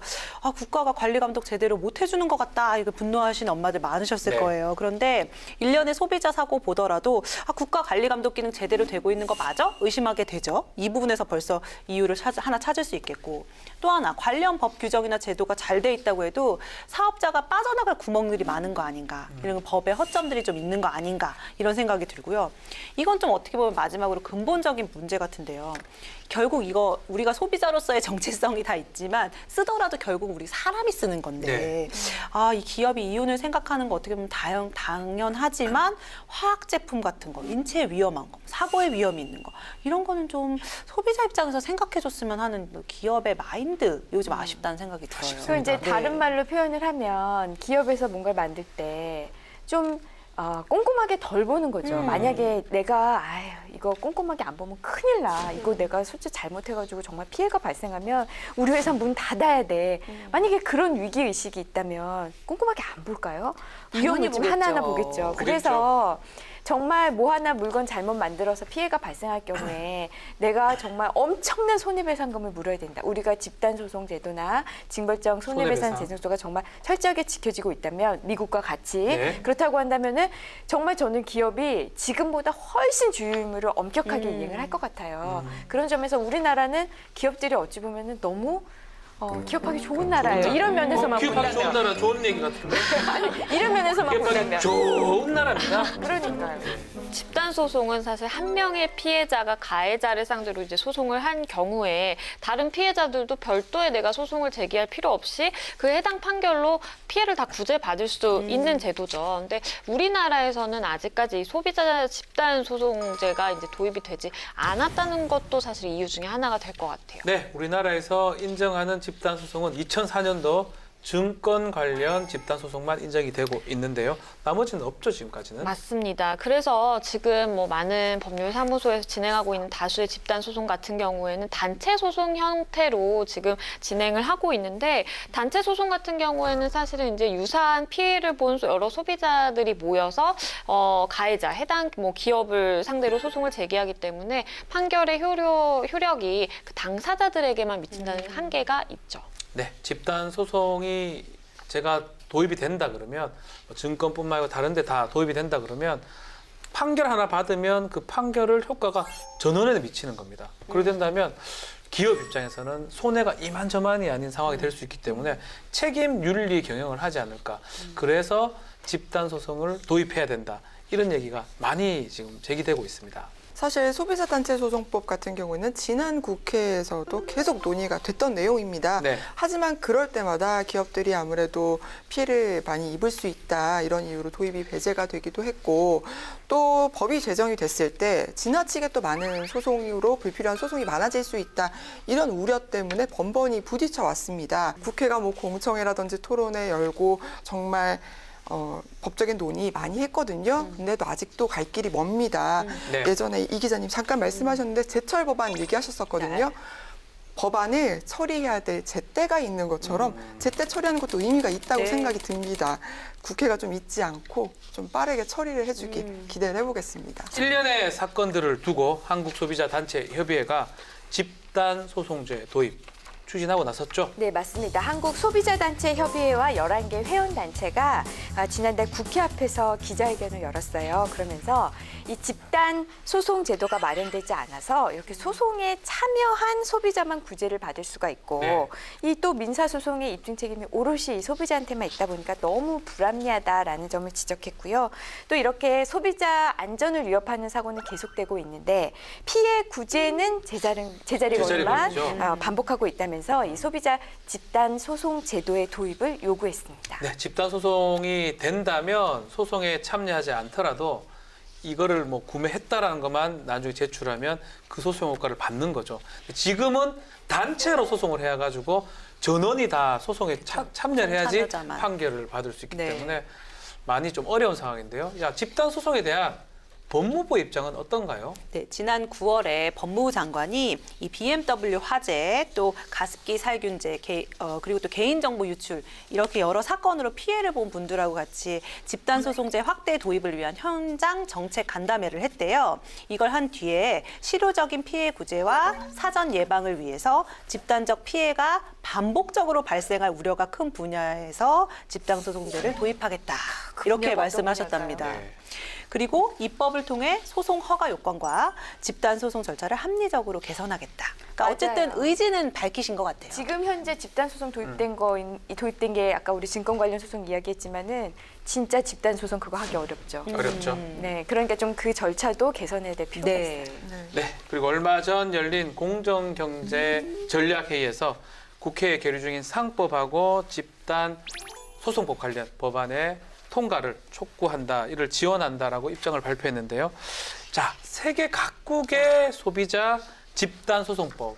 국가가 관리 감독 제대로 못 해주는 것 같다. 이거 분노하시는 엄마들 많으셨을 네. 거예요. 그런데 일련의 소비자 사고 보더라도 국가 관리 감독 기능 제대로 되고 있는 거 맞아? 의심하게 되죠. 이 부분에서 벌써 이유를 하나 찾을 수 있겠고 또 하나 관련 법 규정이나 제도가 잘 돼 있다고 해도 사업자가 빠져나갈 구멍들이 많은 거 아닌가 이런 법의 허점들이 좀 있는 거 아닌가 이런 생각이 들고요. 이건 좀 어떻게 보면 마지막으로 근본적인 문제 같은데요. 결국 이거 우리가 소비자로서의 정체성이 다 있지만 쓰더라도 결국 우리 사람이 쓰는 건데 이 기업이 이윤을 생각하는 거 어떻게 보면 당연하지만 화학 제품 같은 거, 인체에 위험한 거, 사고의 위험이 있는 거 이런 거는 좀 소비자 입장에서 생각해 줬으면 하는 기업의 마인드 요즘 아쉽다는 생각이 들어요. 그럼 이제 네. 다른 말로 표현을 하면 기업에서 뭔가를 만들 때 좀 꼼꼼하게 덜 보는 거죠. 만약에 내가 이거 꼼꼼하게 안 보면 큰일 나. 이거 내가 솔직히 잘못해가지고 정말 피해가 발생하면 우리 회사 문 닫아야 돼. 만약에 그런 위기의식이 있다면 꼼꼼하게 안 볼까요? 위험을 좀 보겠죠. 하나하나 보겠죠. 그래서 정말 뭐 하나 물건 잘못 만들어서 피해가 발생할 경우에 내가 정말 엄청난 손해배상금을 물어야 된다. 우리가 집단소송 제도나 징벌적 손해배상 손해배상. 제도가 정말 철저하게 지켜지고 있다면 미국과 같이 네. 그렇다고 한다면은 정말 저는 기업이 지금보다 훨씬 주요 의무를 엄격하게 이행을 할 것 같아요. 그런 점에서 우리나라는 기업들이 어찌 보면은 너무 기업하기 좋은 나라예요. 이런 면에서만 기업하기 좋은 본다면. 나라 좋은 얘기 같은데 이런 면에서만 기업하기 본다면. 좋은 나라입니다. 그러니까요. 집단 소송은 사실 한 명의 피해자가 가해자를 상대로 이제 소송을 한 경우에 다른 피해자들도 별도의 내가 소송을 제기할 필요 없이 그 해당 판결로 피해를 다 구제받을 수 있는 제도죠. 근데 우리나라에서는 아직까지 이 소비자 집단 소송제가 이제 도입이 되지 않았다는 것도 사실 이유 중에 하나가 될 것 같아요. 네, 우리나라에서 인정하는 집단 소송은 2004년도 증권 관련 집단 소송만 인정이 되고 있는데요. 나머지는 없죠, 지금까지는. 맞습니다. 그래서 지금 뭐 많은 법률사무소에서 진행하고 있는 다수의 집단 소송 같은 경우에는 단체 소송 형태로 지금 진행을 하고 있는데 단체 소송 같은 경우에는 사실은 이제 유사한 피해를 본 여러 소비자들이 모여서 가해자, 해당 뭐 기업을 상대로 소송을 제기하기 때문에 판결의 효력이 그 당사자들에게만 미친다는 한계가 있죠. 네, 집단 소송이 제가 도입이 된다 그러면 증권뿐만 아니고 다른 데 다 도입이 된다 그러면 판결 하나 받으면 그 판결을 효과가 전원에 미치는 겁니다. 그러게 된다면 기업 입장에서는 손해가 이만저만이 아닌 상황이 될 수 있기 때문에 책임 윤리 경영을 하지 않을까. 그래서 집단 소송을 도입해야 된다. 이런 얘기가 많이 지금 제기되고 있습니다. 사실 소비자단체소송법 같은 경우는 지난 국회에서도 계속 논의가 됐던 내용입니다. 네. 하지만 그럴 때마다 기업들이 아무래도 피해를 많이 입을 수 있다 이런 이유로 도입이 배제가 되기도 했고 또 법이 제정이 됐을 때 지나치게 또 많은 소송으로 불필요한 소송이 많아질 수 있다 이런 우려 때문에 번번이 부딪혀 왔습니다. 국회가 뭐 공청회라든지 토론회 열고 정말 법적인 논의 많이 했거든요. 근데도 아직도 갈 길이 멉니다. 네. 예전에 이 기자님 잠깐 말씀하셨는데 제철 법안 얘기하셨었거든요. 법안을 처리해야 될 제때가 있는 것처럼 제때 처리하는 것도 의미가 있다고 네. 생각이 듭니다. 국회가 좀 잊지 않고 좀 빠르게 처리를 해주길 기대를 해보겠습니다. 일련의 사건들을 두고 한국소비자단체협의회가 집단소송제 도입 추진하고 나섰죠. 네, 맞습니다. 한국소비자단체협의회와 11개 회원단체가 지난달 국회 앞에서 기자회견을 열었어요. 그러면서 이 집단 소송 제도가 마련되지 않아서 이렇게 소송에 참여한 소비자만 구제를 받을 수가 있고 네. 이 또 민사소송의 입증 책임이 오롯이 소비자한테만 있다 보니까 너무 불합리하다라는 점을 지적했고요. 또 이렇게 소비자 안전을 위협하는 사고는 계속되고 있는데 피해 구제는 제자리 걸음만 걸음이죠. 반복하고 있다면서 이 소비자 집단 소송 제도의 도입을 요구했습니다. 네, 집단소송이 된다면 소송에 참여하지 않더라도 이거를 뭐 구매했다라는 것만 나중에 제출하면 그 소송 효과를 받는 거죠. 지금은 단체로 소송을 해가지고 전원이 다 소송에 참여를 해야지 참여자만. 판결을 받을 수 있기 네. 때문에 많이 좀 어려운 상황인데요. 자, 집단소송에 대한 법무부 입장은 어떤가요? 네, 지난 9월에 법무부 장관이 이 BMW 화재, 또 가습기 살균제, 그리고 또 개인정보 유출 이렇게 여러 사건으로 피해를 본 분들하고 같이 집단소송제 확대 도입을 위한 현장 정책 간담회를 했대요. 이걸 한 뒤에 실효적인 피해 구제와 사전 예방을 위해서 집단적 피해가 반복적으로 발생할 우려가 큰 분야에서 집단소송제를 도입하겠다. 이렇게 분야가 말씀하셨답니다. 네. 그리고 입법을 통해 소송 허가 요건과 집단 소송 절차를 합리적으로 개선하겠다. 그러니까 맞아요. 어쨌든 의지는 밝히신 것 같아요. 지금 현재 집단 소송 도입된 게 아까 우리 증권 관련 소송 이야기했지만은 진짜 집단 소송 그거 하기 어렵죠. 어렵죠. 네, 그러니까 좀 그 절차도 개선해야 될 필요가 네. 있어요. 네, 그리고 얼마 전 열린 공정경제 전략회의에서 국회에 계류 중인 상법하고 집단 소송법 관련 법안의 통과를 촉구한다, 이를 지원한다라고 입장을 발표했는데요. 자, 세계 각국의 소비자 집단 소송법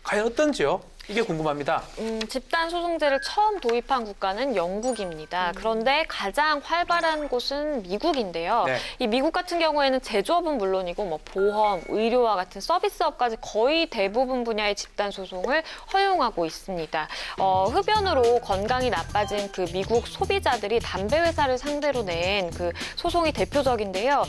과연 어떤지요? 이게 궁금합니다. 집단 소송제를 처음 도입한 국가는 영국입니다. 그런데 가장 활발한 곳은 미국인데요. 네. 이 미국 같은 경우에는 제조업은 물론이고 뭐 보험, 의료와 같은 서비스업까지 거의 대부분 분야의 집단 소송을 허용하고 있습니다. 흡연으로 건강이 나빠진 그 미국 소비자들이 담배 회사를 상대로 낸 그 소송이 대표적인데요.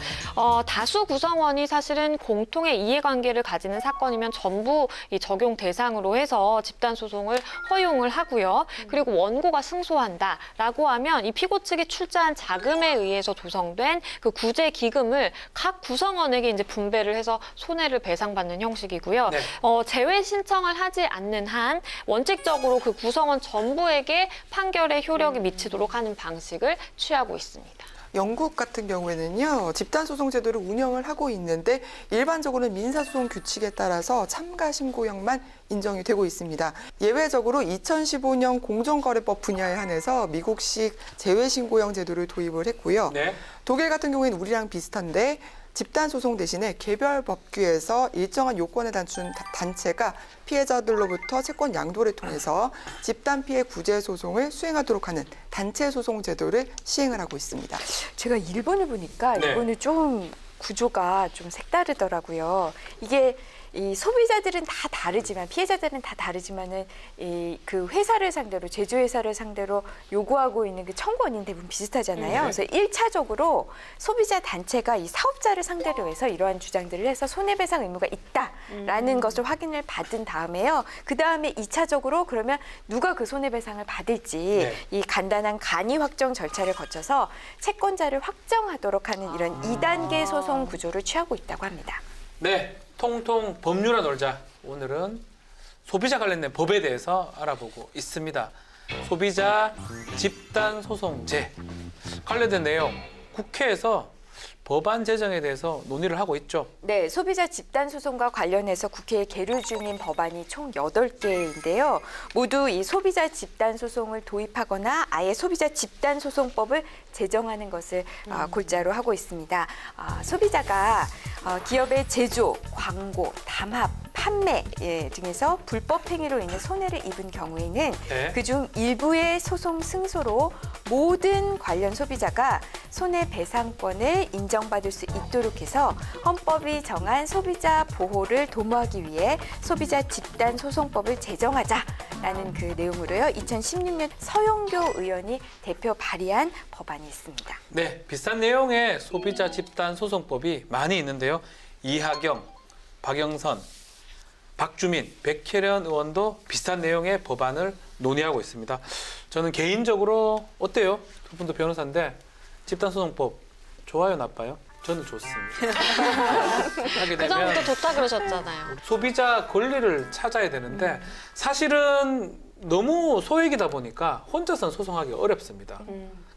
다수 구성원이 사실은 공통의 이해관계를 가지는 사건이면 전부 이 적용 대상으로 해서 집단 소송을 허용을 하고요. 그리고 원고가 승소한다라고 하면 이 피고 측이 출자한 자금에 의해서 조성된 그 구제 기금을 각 구성원에게 이제 분배를 해서 손해를 배상받는 형식이고요. 네. 제외 신청을 하지 않는 한 원칙적으로 그 구성원 전부에게 판결의 효력이 미치도록 하는 방식을 취하고 있습니다. 영국 같은 경우에는요, 집단소송 제도를 운영을 하고 있는데 일반적으로는 민사소송 규칙에 따라서 참가 신고형만 인정이 되고 있습니다. 예외적으로 2015년 공정거래법 분야에 한해서 미국식 제외신고형 제도를 도입을 했고요. 네. 독일 같은 경우에는 우리랑 비슷한데 집단소송 대신에 개별 법규에서 일정한 요건에 갖춘 단체가 피해자들로부터 채권 양도를 통해서 집단 피해 구제 소송을 수행하도록 하는 단체 소송 제도를 시행을 하고 있습니다. 제가 일본을 보니까 네. 일본은 좀 구조가 좀 색다르더라고요. 이게 이 소비자들은 다 다르지만 피해자들은 다 다르지만은 이 그 회사를 상대로 제조회사를 상대로 요구하고 있는 그 청구원인 대부분 비슷하잖아요. 그래서 1차적으로 소비자 단체가 이 사업자를 상대로 해서 이러한 주장들을 해서 손해배상 의무가 있다라는 것을 확인을 받은 다음에요. 그 다음에 2차적으로 그러면 누가 그 손해배상을 받을지 네. 이 간단한 간이 확정 절차를 거쳐서 채권자를 확정하도록 하는 이런 2단계 소송 구조를 취하고 있다고 합니다. 네, 통통 법률화 놀자. 오늘은 소비자 관련된 법에 대해서 알아보고 있습니다. 소비자 집단 소송제 관련된 내용 국회에서 법안 제정에 대해서 논의를 하고 있죠. 네, 소비자 집단 소송과 관련해서 국회에 계류 중인 법안이 총 8개인데요. 모두 이 소비자 집단 소송을 도입하거나 아예 소비자 집단 소송법을 제정하는 것을 골자로 하고 있습니다. 소비자가 기업의 제조, 광고, 담합, 판매 등에서 불법 행위로 인해 손해를 입은 경우에는 네. 그중 일부의 소송 승소로 모든 관련 소비자가 손해배상권을 인정받을 수 있도록 해서 헌법이 정한 소비자 보호를 도모하기 위해 소비자 집단 소송법을 제정하자라는 그 내용으로요. 2016년 서영교 의원이 대표 발의한 법안이 있습니다. 네, 비슷한 내용의 소비자 집단 소송법이 많이 있는데요. 이하경, 박영선, 박주민, 백혜련 의원도 비슷한 내용의 법안을 논의하고 있습니다. 저는 개인적으로 어때요? 두 분도 변호사인데 집단소송법 좋아요, 나빠요? 저는 좋습니다. 하게 그 전부터 되면 좋다 그러셨잖아요. 소비자 권리를 찾아야 되는데 사실은 너무 소액이다 보니까 혼자서는 소송하기 어렵습니다.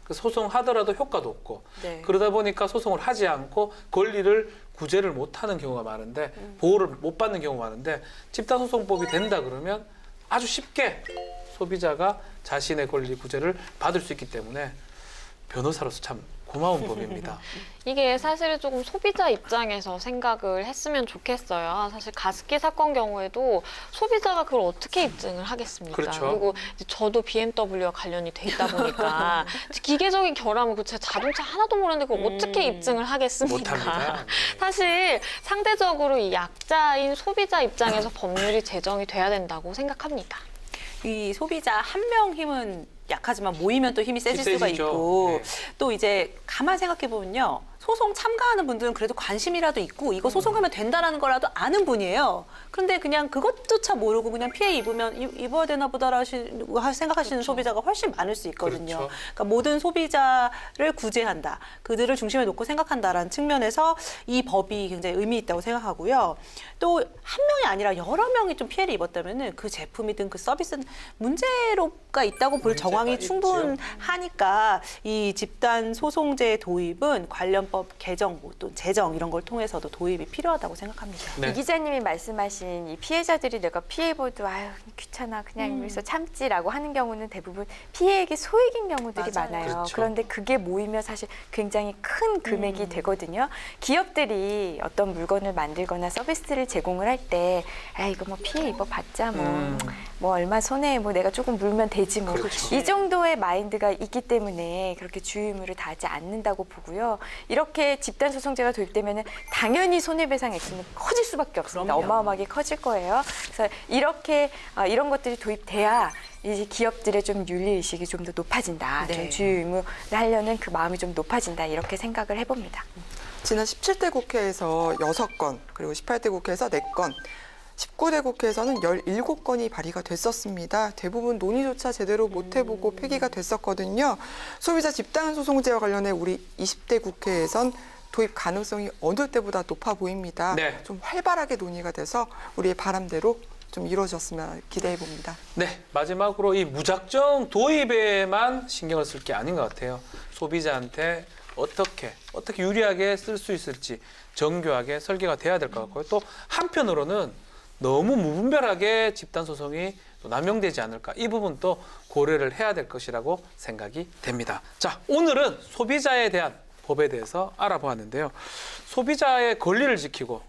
그 소송하더라도 효과도 없고 네. 그러다 보니까 소송을 하지 않고 권리를 구제를 못하는 경우가 많은데 보호를 못 받는 경우가 많은데 집단소송법이 된다 그러면 아주 쉽게 소비자가 자신의 권리 구제를 받을 수 있기 때문에 변호사로서 참 고마운 법입니다. 이게 사실은 조금 소비자 입장에서 생각을 했으면 좋겠어요. 사실 가습기 사건 경우에도 소비자가 그걸 어떻게 입증을 하겠습니까? 그렇죠. 그리고 이제 저도 BMW와 관련이 돼 있다 보니까 기계적인 결함을 제가 자동차 하나도 모르는데 그걸 어떻게 입증을 하겠습니까? 못합니다. 네. 사실 상대적으로 이 약자인 소비자 입장에서 법률이 제정이 돼야 된다고 생각합니다. 이 소비자 한 명 힘은 약하지만 모이면 또 힘이 세질 수가 세지죠. 있고 네. 또 이제 가만 생각해 보면요. 소송 참가하는 분들은 그래도 관심이라도 있고 이거 소송하면 된다라는 거라도 아는 분이에요. 그런데 그냥 그것조차 모르고 그냥 피해 입어야 되나 보다라 생각하시는 소비자가 훨씬 많을 수 있거든요. 그렇죠. 그러니까 모든 소비자를 구제한다. 그들을 중심에 놓고 생각한다라는 측면에서 이 법이 굉장히 의미 있다고 생각하고요. 또 한 명이 아니라 여러 명이 좀 피해를 입었다면은 그 제품이든 그 서비스는 문제가 있다고 볼 문제가 정황이 있죠. 충분하니까 이 집단 소송제 도입은 관련법 개정, 또 제정 이런 걸 통해서도 도입이 필요하다고 생각합니다. 네. 이 기자님이 말씀하신 이 피해자들이 내가 피해봐도 아유 귀찮아 그냥 여기서 참지라고 하는 경우는 대부분 피해액이 소액인 경우들이 맞아요. 많아요. 그렇죠. 그런데 그게 모이면 사실 굉장히 큰 금액이 되거든요. 기업들이 어떤 물건을 만들거나 서비스를 제공을 할 때 아 이거 뭐 피해 입어봤자 뭐 얼마 손해 뭐 내가 조금 물면 되지 뭐 그렇죠. 이 정도의 마인드가 있기 때문에 그렇게 주의 의무를 다하지 않는다고 보고요. 이렇게 집단소송제가 도입되면은 당연히 손해배상 액수는 커질 수밖에 없습니다. 그럼요. 어마어마하게 커질 거예요. 그래서 이렇게 이런 것들이 도입돼야 이제 기업들의 좀 윤리 의식이 좀 더 높아진다. 네. 좀 주의 의무를 하려는 그 마음이 좀 높아진다. 이렇게 생각을 해봅니다. 지난 17대 국회에서 6건, 그리고 18대 국회에서 4건, 19대 국회에서는 17건이 발의가 됐었습니다. 대부분 논의조차 제대로 못 해보고 폐기가 됐었거든요. 소비자 집단소송제와 관련해 우리 20대 국회에선 도입 가능성이 어느 때보다 높아 보입니다. 네. 좀 활발하게 논의가 돼서 우리의 바람대로 좀 이루어졌으면 기대해 봅니다. 네, 마지막으로 이 무작정 도입에만 신경을 쓸 게 아닌 것 같아요. 소비자한테 어떻게 유리하게 쓸 수 있을지 정교하게 설계가 돼야 될 것 같고요. 또 한편으로는 너무 무분별하게 집단소송이 또 남용되지 않을까 이 부분도 고려를 해야 될 것이라고 생각이 됩니다. 자, 오늘은 소비자에 대한 법에 대해서 알아보았는데요. 소비자의 권리를 지키고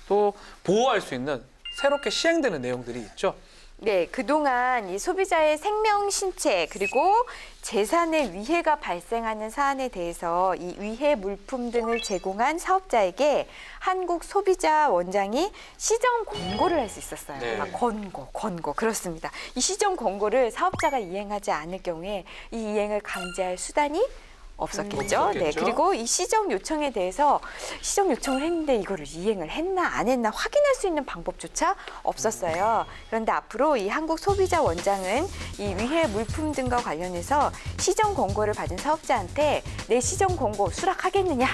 또 보호할 수 있는 새롭게 시행되는 내용들이 있죠. 네, 그동안 이 소비자의 생명, 신체 그리고 재산에 위해가 발생하는 사안에 대해서 이 위해 물품 등을 제공한 사업자에게 한국 소비자 원장이 시정 권고를 할 수 있었어요. 네. 권고 그렇습니다. 이 시정 권고를 사업자가 이행하지 않을 경우에 이 이행을 강제할 수단이 없었겠죠. 네, 없었겠죠. 그리고 이 시정 요청에 대해서 시정 요청을 했는데 이거를 이행을 했나 안 했나 확인할 수 있는 방법조차 없었어요. 그런데 앞으로 이 한국 소비자 원장은 이 위해 물품 등과 관련해서 시정 권고를 받은 사업자한테 내 시정 권고 수락하겠느냐,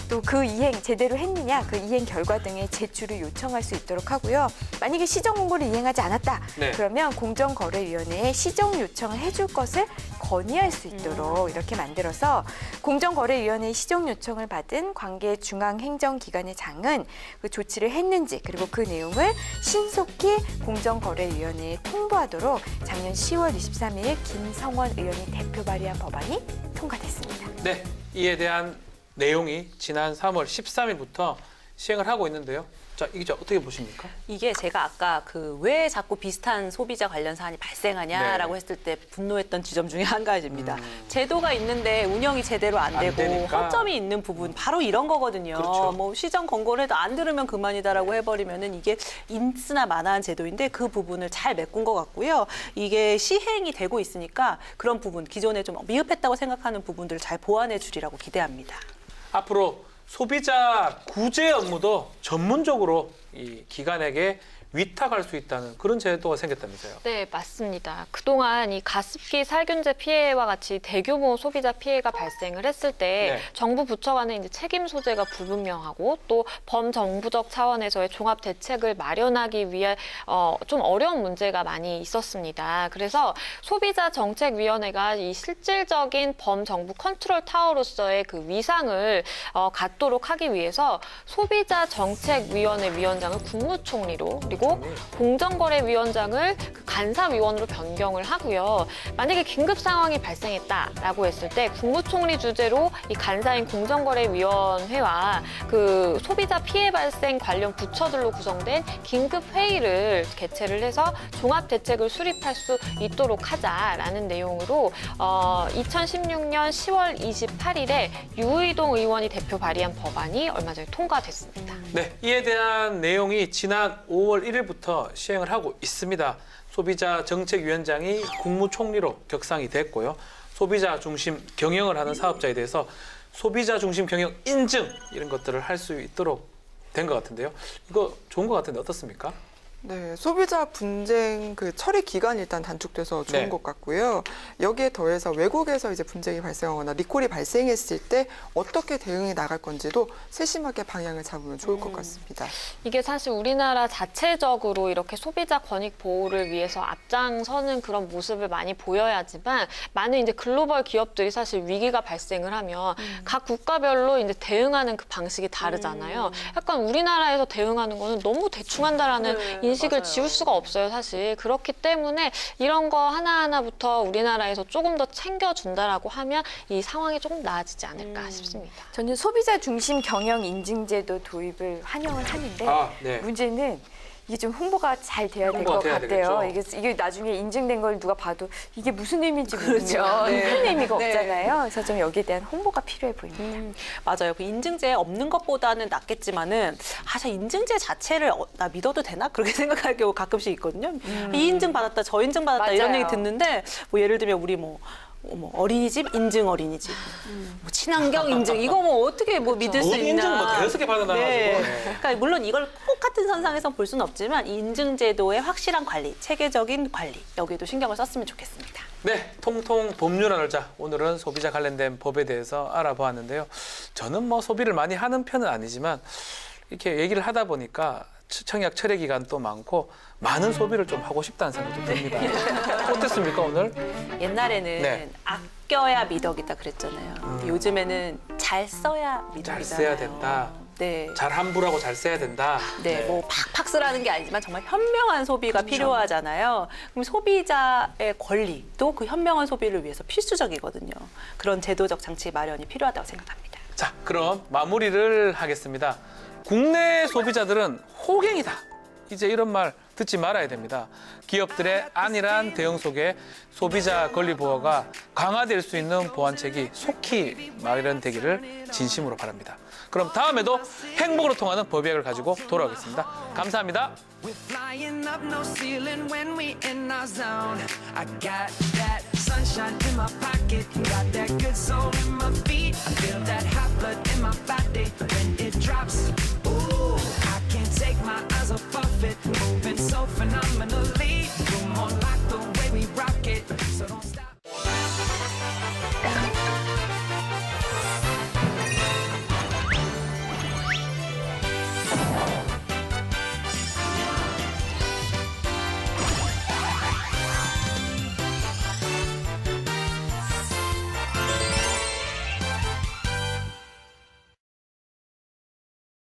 또 그 이행 제대로 했느냐, 그 이행 결과 등의 제출을 요청할 수 있도록 하고요. 만약에 시정 권고를 이행하지 않았다, 네. 그러면 공정거래위원회에 시정 요청을 해줄 것을 건의할 수 있도록 이렇게 만들어서 공정거래위원회의 시정 요청을 받은 관계 중앙행정기관의 장은 그 조치를 했는지 그리고 그 내용을 신속히 공정거래위원회에 통보하도록 작년 10월 23일 김성원 의원이 대표 발의한 법안이 통과됐습니다. 네, 이에 대한 내용이 지난 3월 13일부터 시행을 하고 있는데요. 자, 이 기자 어떻게 보십니까? 이게 제가 아까 그 왜 자꾸 비슷한 소비자 관련 사안이 발생하냐라고 네. 했을 때 분노했던 지점 중에 한 가지입니다. 제도가 있는데 운영이 제대로 안 되고 되니까. 허점이 있는 부분 바로 이런 거거든요. 그렇죠. 뭐 시정 권고를 해도 안 들으면 그만이다라고 해버리면은 이게 인스나 마나한 제도인데 그 부분을 잘 메꾼 것 같고요. 이게 시행이 되고 있으니까 그런 부분 기존에 좀 미흡했다고 생각하는 부분들을 잘 보완해 주리라고 기대합니다. 앞으로 소비자 구제 업무도 전문적으로 이 기관에게 위탁할 수 있다는 그런 제도가 생겼다면서요. 네, 맞습니다. 그동안 이 가습기 살균제 피해와 같이 대규모 소비자 피해가 발생을 했을 때 네. 정부 부처 간의 이제 책임 소재가 불분명하고 또 범정부적 차원에서의 종합 대책을 마련하기 위해 좀 어려운 문제가 많이 있었습니다. 그래서 소비자 정책위원회가 이 실질적인 범정부 컨트롤 타워로서의 그 위상을 갖도록 하기 위해서 소비자 정책위원회 위원장을 국무총리로 그리고 공정거래위원장을 그 간사위원으로 변경을 하고요. 만약에 긴급 상황이 발생했다라고 했을 때 국무총리 주재로 이 간사인 공정거래위원회와 그 소비자 피해 발생 관련 부처들로 구성된 긴급 회의를 개최를 해서 종합 대책을 수립할 수 있도록 하자라는 내용으로 2016년 10월 28일에 유의동 의원이 대표 발의한 법안이 얼마 전에 통과됐습니다. 네, 이에 대한 내용이 지난 5월 1일부터 시행을 하고 있습니다. 소비자 정책위원장이 국무총리로 격상이 됐고요. 소비자 중심 경영을 하는 사업자에 대해서 소비자 중심 경영 인증 이런 것들을 할 수 있도록 된 것 같은데요. 이거 좋은 것 같은데 어떻습니까? 네, 소비자 분쟁 그 처리 기간이 일단 단축돼서 좋은 네. 것 같고요. 여기에 더해서 외국에서 이제 분쟁이 발생하거나 리콜이 발생했을 때 어떻게 대응해 나갈 건지도 세심하게 방향을 잡으면 좋을 것 같습니다. 이게 사실 우리나라 자체적으로 이렇게 소비자 권익 보호를 위해서 앞장서는 그런 모습을 많이 보여야지만 많은 이제 글로벌 기업들이 사실 위기가 발생을 하면 각 국가별로 이제 대응하는 그 방식이 다르잖아요. 약간 우리나라에서 대응하는 거는 너무 대충 한다라는 인식을 맞아요. 지울 수가 없어요, 사실. 그렇기 때문에 이런 거 하나하나부터 우리나라에서 조금 더 챙겨준다라고 하면 이 상황이 조금 나아지지 않을까 싶습니다. 저는 소비자 중심 경영 인증제도 도입을 환영을 하는데 네. 문제는 이게 좀 홍보가 잘 돼야 될 홍보가 것 돼야 같아요. 되겠죠. 이게 나중에 인증된 걸 누가 봐도 이게 무슨 의미인지 그렇죠. 모르면 네. 큰 의미가 네. 없잖아요. 그래서 좀 여기에 대한 홍보가 필요해 보입니다. 맞아요. 그 인증제 없는 것보다는 낫겠지만은 저 인증제 자체를 나 믿어도 되나? 그렇게 생각할 경우 가끔씩 있거든요. 이 인증 받았다, 저 인증 받았다 이런 맞아요. 얘기 듣는데 뭐 예를 들면 우리 뭐 어린이집 인증 어린이집, 뭐 친환경 인증 이거 뭐 어떻게 뭐 믿을 수 있나? 인증 뭐 대여섯 개 받아놔가지고. 네. 네. 그러니까 물론 이걸 똑같은 선상에서 볼 수는 없지만 이 인증제도의 확실한 관리, 체계적인 관리 여기도 신경을 썼으면 좋겠습니다. 네, 통통 법률 알자. 오늘은 소비자 관련된 법에 대해서 알아보았는데요. 저는 뭐 소비를 많이 하는 편은 아니지만 이렇게 얘기를 하다 보니까 청약 철회 기간도 많고 많은 소비를 좀 하고 싶다는 생각도 듭니다. 어땠습니까 오늘? 옛날에는 네. 아껴야 미덕이다 그랬잖아요. 요즘에는 잘 써야 미덕이잖아요. 잘 써야 된다. 네. 잘 함부라고 잘 써야 된다. 네, 뭐 팍팍 쓰라는 게 아니지만 정말 현명한 소비가 필요하잖아요. 그럼 소비자의 권리도 그 현명한 소비를 위해서 필수적이거든요. 그런 제도적 장치 마련이 필요하다고 생각합니다. 자, 그럼 마무리를 하겠습니다. 국내 소비자들은 호갱이다. 이제 이런 말 듣지 말아야 됩니다. 기업들의 안일한 대응 속에 소비자 권리 보호가 강화될 수 있는 보완책이 속히 마련되기를 진심으로 바랍니다. 그럼 다음에도 행복으로 통하는 법약을 가지고 돌아오겠습니다. 감사합니다. We're flying up no ceiling when we in our zone. I got that sunshine in my pocket, got that good soul in my feet. I feel that hot blood in my body when it drops. Ooh, I can't take my eyes off of it, moving so phenomenal.